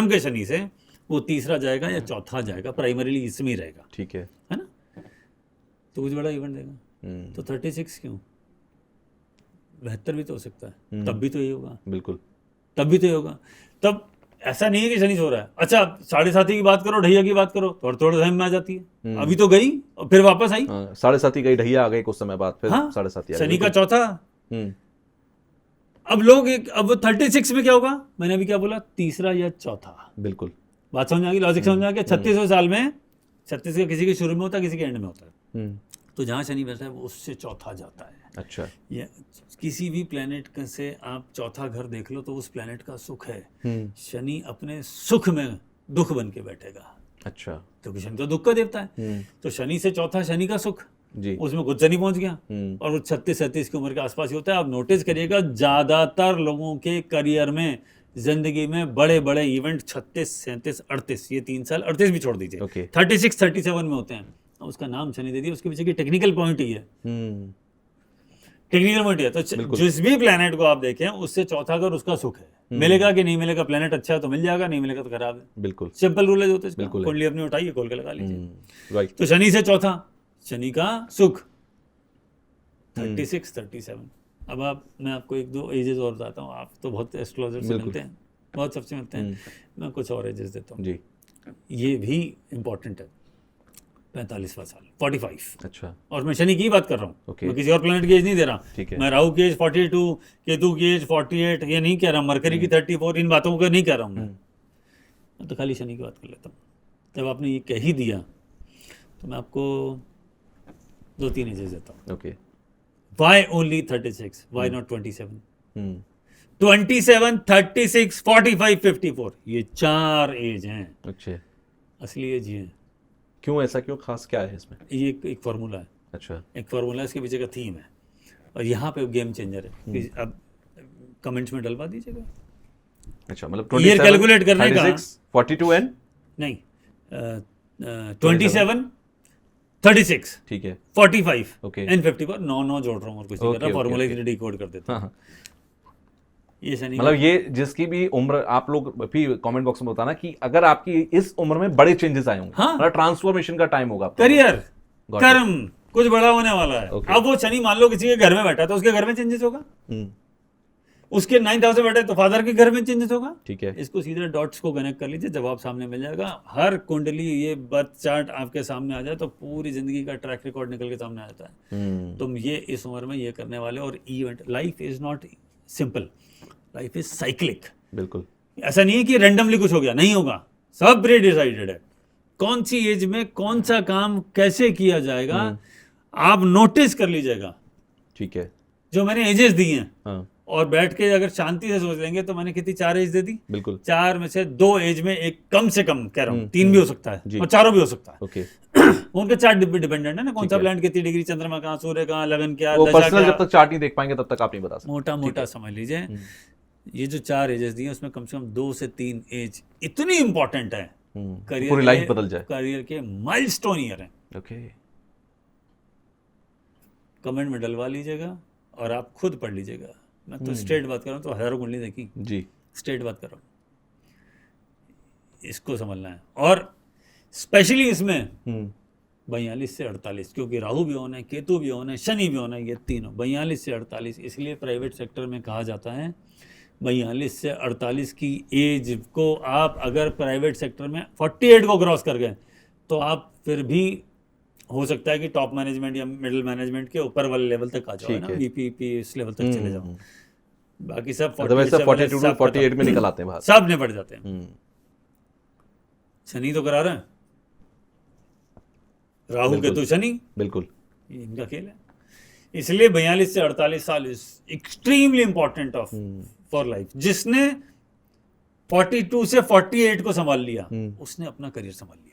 Speaker 2: के शनि से वो तीसरा जाएगा या चौथा जाएगा, प्राइमरीली इसमें ही रहेगा,
Speaker 1: ठीक है
Speaker 2: ना? तो कुछ बड़ा इवेंट देगा। तो 36 क्यों, 72 भी तो हो सकता है, तब भी तो यही होगा,
Speaker 1: बिल्कुल,
Speaker 2: तब भी तो यही होगा। तब ऐसा नहीं है कि शनि सो रहा है। अच्छा, 7.5 की बात करो, ढैया की बात करो, थोड़ा थोड़ा टाइम में आ जाती है। अभी तो गई और फिर वापस आई।
Speaker 1: 7.5 गई, ढैया आ गई कुछ समय बाद, फिर 7.5
Speaker 2: शनि का चौथा। अब लोग अब 36 में क्या होगा, मैंने अभी क्या बोला, तीसरा या चौथा।
Speaker 1: बिल्कुल,
Speaker 2: बात समझ आ गई, लॉजिक समझ आ गया। 36वें साल में, 36 का किसी के शुरू में होता है, किसी के एंड में होता है। तो जहाँ शनि बैठा है वो उससे चौथा जाता है।
Speaker 1: अच्छा,
Speaker 2: ये किसी भी प्लेनेट से आप चौथा घर देख लो तो उस प्लेनेट का सुख है। शनि अपने सुख में दुख बन के बैठेगा।
Speaker 1: अच्छा,
Speaker 2: क्योंकि शनि तो दुख का देवता है। तो शनि से चौथा शनि का सुख
Speaker 1: जी,
Speaker 2: उसमें खुद शनि पहुंच गया, और वो 36-37 की उम्र के आसपास ही होता है। आप नोटिस करिएगा, ज्यादातर लोगों के करियर में जिंदगी में बड़े बड़े इवेंट 36, 37, 38, ये 3 साल, 38 भी छोड़ दीजिए,
Speaker 1: Okay.
Speaker 2: 36, 37 में होते हैं। उसका नाम शनि दे दिया, उसके पीछे की टेक्निकल पॉइंट ही है, टेक्निकल पॉइंट है। तो जिस भी प्लेनेट को आप देखें, उससे चौथा घर उसका सुख है। मिलेगा कि नहीं मिलेगा, प्लेनेट अच्छा है तो मिल जाएगा, नहीं मिलेगा तो खराब है।
Speaker 1: बिल्कुल
Speaker 2: सिंपल रूल है जो, तो इसका
Speaker 1: बिल्कुल है।
Speaker 2: कुंडली अपनी उठाइए, खोल के लगा लीजिए।
Speaker 1: राइट।
Speaker 2: तो शनि से चौथा, शनि का सुख 36, 37। अब मैं आपको 1-2 एजेस और बताता हूँ। आप तो बहुत एस्ट्रोलॉजर से मिलते हैं, बहुत सबसे मिलते हैं, मैं कुछ और एजेस देता हूँ
Speaker 1: जी।
Speaker 2: ये भी इम्पोर्टेंट है। 45वां साल 45।
Speaker 1: अच्छा।
Speaker 2: और मैं शनि की बात कर रहा हूँ,
Speaker 1: Okay.
Speaker 2: मैं किसी और प्लेनेट की एज नहीं दे रहा।
Speaker 1: ठीक है।
Speaker 2: मैं राहु की एज 42, केतु की एज 48, ये नहीं कह रहा, मरकरी की 34, इन बातों को नहीं कह रहा हूँ मैं तो खाली शनि की बात कर लेता हूँ। जब आपने ये कह ही दिया तो मैं आपको 2-3 एजेस देता हूँ।
Speaker 1: Okay.
Speaker 2: Why only 36? Why not 27?
Speaker 1: हम्म
Speaker 2: 27, 36, 45, 54, ये 4 एज हैं,
Speaker 1: अच्छा।
Speaker 2: असली एज ये हैं।
Speaker 1: क्यों ऐसा, क्यों खास क्या है इसमें?
Speaker 2: ये एक फार्मूला है,
Speaker 1: अच्छा।
Speaker 2: एक फार्मूला है, इसके पीछे का थीम है, और यहाँ पे गेम चेंजर है। अब कमेंट्स में डलवा दीजिएगा।
Speaker 1: अच्छा, मतलब
Speaker 2: Year calculate करने का।
Speaker 1: 36, 42 एंड
Speaker 2: नहीं, 27, 36,
Speaker 1: ठीक है।
Speaker 2: 45
Speaker 1: Okay.
Speaker 2: एंड 54, 9 जोड़ रहा हूँ और कुछ नहीं कर रहा,
Speaker 1: Okay,
Speaker 2: फार्मूला
Speaker 1: okay.
Speaker 2: इधर डिकोड कर देता हूँ।
Speaker 1: हाँ।
Speaker 2: ये शनि
Speaker 1: मतलब ये जिसकी भी उम्र, आप लोग भी कमेंट बॉक्स में बताना कि अगर आपकी इस उम्र में बड़े चेंजेस आए होंगे,
Speaker 2: हाँ।
Speaker 1: मतलब ट्रांसफॉर्मेशन का टाइम होगा आपका।
Speaker 2: करियर,
Speaker 1: Got
Speaker 2: कर्म, कुछ बड़ा होने वाला है।
Speaker 1: Okay.
Speaker 2: अब वो शनि मान लो किसी के घर में बैठा है तो उसके घर में चेंजेस होगा,
Speaker 1: हम्म,
Speaker 2: उसके 9th हाउस में बैठा है तो फादर के घर में चेंजेस होगा।
Speaker 1: ठीक है।
Speaker 2: इसको सीधे डॉट्स को कनेक्ट कर लीजिए, जवाब सामने मिल जाएगा। हर कुंडली, ये बर्थ चार्ट आपके सामने आ जाए तो पूरी जिंदगी का ट्रैक रिकॉर्ड निकल के सामने आ जाता है। तुम ये इस उम्र में ये करने वाले, और event, life is not simple, life is cyclic.
Speaker 1: बिल्कुल।
Speaker 2: ऐसा नहीं है कि रैंडमली कुछ हो गया, नहीं होगा, सब प्री डिसाइडेड है। कौन सी एज में कौन सा काम कैसे किया जाएगा, आप नोटिस कर लीजिएगा।
Speaker 1: ठीक है।
Speaker 2: जो मैंने एजेस दी हैं,
Speaker 1: हाँ
Speaker 2: और बैठ के अगर शांति से सोच लेंगे तो मैंने कितनी 4 एज दे दी।
Speaker 1: बिल्कुल।
Speaker 2: 4 में से 2 एज में एक, कम से कम कह रहा हूँ 3 भी हो सकता है
Speaker 1: जी।
Speaker 2: और 4 भी हो सकता है।
Speaker 1: ओके।
Speaker 2: उनके चार्ट डिपेंडेंट है ना, कौन सा
Speaker 1: है।
Speaker 2: प्लैनेट कितनी डिग्री, चंद्रमा कहाँ, सूर्य कहाँ, लगन क्या,
Speaker 1: वो
Speaker 2: दशा
Speaker 1: पर्सनल
Speaker 2: क्या,
Speaker 1: जब तक चार्ट नहीं देख पाएंगे तब तक आप नहीं बता सकते।
Speaker 2: मोटा मोटा समझ लीजिए। ये जो 4 एजेस दी हैं उसमें कम से कम 2 से 3 एज इतनी इंपॉर्टेंट है, करियर
Speaker 1: पूरी लाइफ बदल जाए।
Speaker 2: करियर के माइलस्टोन ईयर है।
Speaker 1: ओके।
Speaker 2: कमेंट में डलवा लीजिएगा और आप खुद पढ़ लीजिएगा। मैं तो स्ट्रेट बात कर रहा हूँ, तो हजारों कुंडली देखी,
Speaker 1: जी।
Speaker 2: स्ट्रेट बात कर रहा हूँ, इसको समझना है। और स्पेशली इसमें 42 से 48, क्योंकि राहु भी ऑन है, केतु भी ऑन है, शनि भी ऑन है, ये तीनों 42 से 48। इसलिए प्राइवेट सेक्टर में कहा जाता है 42 से 48 की एज को आप अगर प्राइवेट सेक्टर में 48 को क्रॉस कर गए तो आप फिर भी हो सकता है कि टॉप मैनेजमेंट या मिडिल मैनेजमेंट के ऊपर वाले लेवल तक आ जाओ, है ना, वीपी इस लेवल तक चले जाओ। बाकी सब
Speaker 1: 42 to 48 में निकल आते हैं बाहर,
Speaker 2: सब निपट जाते हैं। शनि तो करा रहे हैं, राहु के तो शनि,
Speaker 1: बिल्कुल
Speaker 2: ये इनका खेल है। इसलिए 42 से 48 साल is extremely important of for life. जिसने 42 से 48 को संभाल लिया उसने अपना करियर संभाल लिया।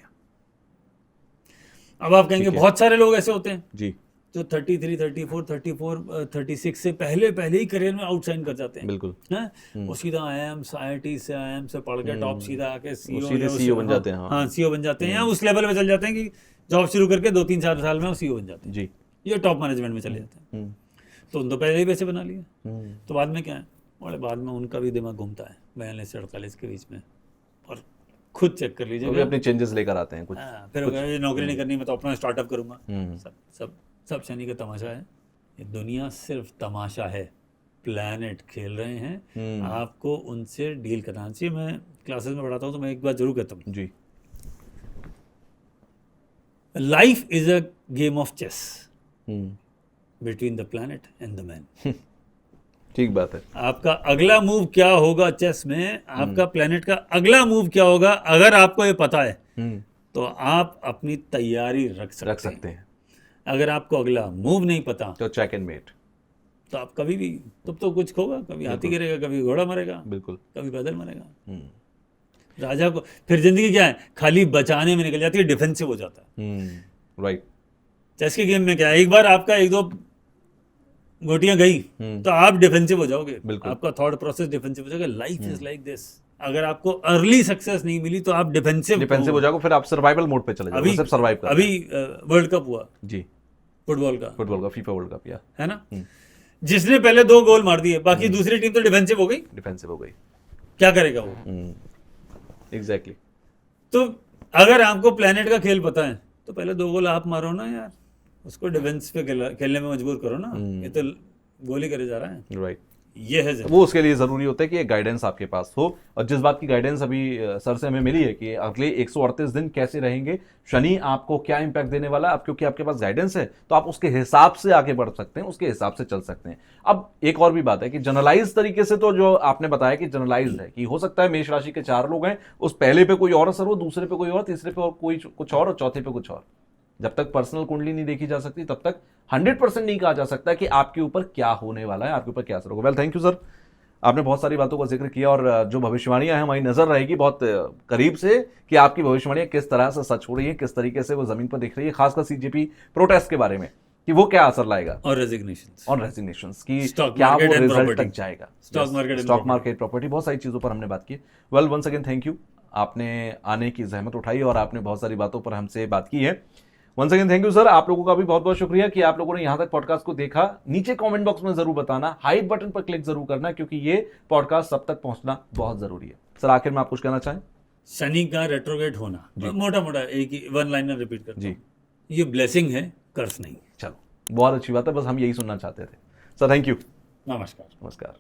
Speaker 2: अब आप कहेंगे बहुत सारे लोग ऐसे होते हैं
Speaker 1: जी
Speaker 2: जो 33, 34, 36 से पहले ही करियर में आउटशाइन कर जाते हैं।
Speaker 1: बिल्कुल
Speaker 2: हैं, वो सीधा IIM IIT से IIM से पढ़ के टॉप सीधा आके
Speaker 1: CEO बन जाते हैं।
Speaker 2: हाँ, CEO बन जाते हैं, या उस लेवल पे चल जाते हैं कि जॉब शुरू करके 2-3-4 साल में वो CEO बन जाते हैं
Speaker 1: जी।
Speaker 2: ये टॉप मैनेजमेंट में चले जाते हैं। तो उन तो पहले ही पैसे बना लिए, तो बाद में क्या है, और बाद में उनका भी दिमाग घूमता है 42 से 48 के बीच में। और खुद चेक कर लीजिए,
Speaker 1: अपने चेंजेस लेकर आते हैं कुछ।
Speaker 2: फिर अगर नौकरी नहीं करनी, मैं तो अपना स्टार्टअप करूंगा। सब शनि का तमाशा है। ये दुनिया सिर्फ तमाशा है, प्लैनेट खेल रहे हैं, आपको उनसे डील करना चाहिए। मैं क्लासेस में पढ़ाता हूँ तो मैं एक बात जरूर कहता हूँ
Speaker 1: जी,
Speaker 2: life is a game of chess between the planet and the man.
Speaker 1: ठीक बात है।
Speaker 2: आपका अगला मूव क्या होगा चेस में, आपका प्लैनेट का अगला मूव क्या होगा, अगर आपको ये पता है तो आप अपनी तैयारी रख सकते हैं। अगर आपको अगला मूव नहीं पता
Speaker 1: तो चेक एंड मेट,
Speaker 2: तो आप कभी भी, तब तो कुछ होगा, कभी हाथी गिरेगा, कभी घोड़ा मरेगा,
Speaker 1: बिल्कुल
Speaker 2: कभी पैदल मरेगा। राजा को फिर जिंदगी क्या है, खाली बचाने में निकल जाती है, डिफेंसिव हो जाता है।
Speaker 1: राइट।
Speaker 2: चेस के गेम में क्या है, एक बार आपका 1-2 गोटियां गई तो आप डिफेंसिव हो जाओगे,
Speaker 1: बिल्कुल।
Speaker 2: आपका थॉट प्रोसेस डिफेंसिव हो जाएगा। लाइफ इज लाइक दिस, अगर आपको अर्ली सक्सेस नहीं मिली तो आप डिफेंसिव
Speaker 1: हो जाओगे, फिर आप सर्वाइवल मोड पे चले जाओगे,
Speaker 2: अभी
Speaker 1: सिर्फ सर्वाइव कर
Speaker 2: अभी वर्ल्ड कप हुआ
Speaker 1: जी,
Speaker 2: फुटबॉल का,
Speaker 1: फीफा वर्ल्ड कप या
Speaker 2: है ना, जिसने पहले 2 गोल मार दिए, बाकी दूसरी टीम तो डिफेंसिव हो गई,
Speaker 1: डिफेंसिव हो गई,
Speaker 2: क्या करेगा वो?
Speaker 1: एग्जैक्टली।
Speaker 2: तो अगर आपको प्लेनेट का खेल पता है तो पहले 2 गोल आप मारो ना यार, उसको डिफेंस पे खेलने में मजबूर करो ना, ये तो गोली करे जा रहा है,
Speaker 1: राइट।
Speaker 2: ये है जरूरी।
Speaker 1: वो उसके लिए जरूरी होता है कि एक गाइडेंस आपके पास हो, और जिस बात की गाइडेंस अभी सर से हमें मिली है कि अगले 138 दिन कैसे रहेंगे, शनि आपको क्या इंपैक्ट देने वाला है, अब क्योंकि आपके पास गाइडेंस है तो आप उसके हिसाब से आगे बढ़ सकते हैं, उसके हिसाब से चल सकते हैं। अब एक और भी बात है कि जनरलाइज तरीके से, तो जो आपने बताया कि जनरलाइज है कि हो सकता है मेष राशि के 4 लोग हैं, उस पहले पे कोई और असर हो, दूसरे पे कोई और, तीसरे पे और कोई कुछ और चौथे पे कुछ और। जब तक पर्सनल कुंडली नहीं देखी जा सकती तब तक 100% नहीं कहा जा सकता कि आपके ऊपर क्या होने वाला है, आपके ऊपर क्या असर होगा। वेल, थैंक यू सर, आपने बहुत सारी बातों का जिक्र किया, और जो भविष्यवाणियां हैं हमारी नजर रहेगी बहुत करीब से कि आपकी भविष्यवाणियां किस तरह से सच हो रही है, किस तरीके से वो जमीन पर दिख रही है, खासकर सीजेपी प्रोटेस्ट के बारे में कि वो क्या असर लाएगा,
Speaker 2: और रेजिग्नेशंस
Speaker 1: की
Speaker 2: Stock
Speaker 1: क्या
Speaker 2: market
Speaker 1: वो
Speaker 2: and
Speaker 1: रिजल्ट
Speaker 2: property.
Speaker 1: तक जाएगा,
Speaker 2: स्टॉक
Speaker 1: मार्केट, प्रॉपर्टी, बहुत सारी चीजों पर हमने बात की। Well, once again thank you, आपने आने की जहमत उठाई और आपने बहुत सारी बातों पर हमसे बात की है। Once again thank you sir, आप लोगों का भी बहुत बहुत शुक्रिया कि आप लोगों ने यहां तक पॉडकास्ट को देखा। नीचे कमेंट बॉक्स में जरूर बताना, हाइप बटन पर क्लिक जरूर करना, क्योंकि ये पॉडकास्ट सब तक पहुंचना बहुत जरूरी है। सर, आखिर में आप कुछ कहना चाहें?
Speaker 2: शनि का रेट्रोगेट होना, मोटा मोटा एक ही 1 लाइनर रिपीट करता हूं, ये ब्लेसिंग है, कर्स नहीं।
Speaker 1: चलो, बहुत अच्छी बात है, बस हम यही सुनना चाहते थे। सर, थैंक यू,
Speaker 2: नमस्कार।
Speaker 1: नमस्कार।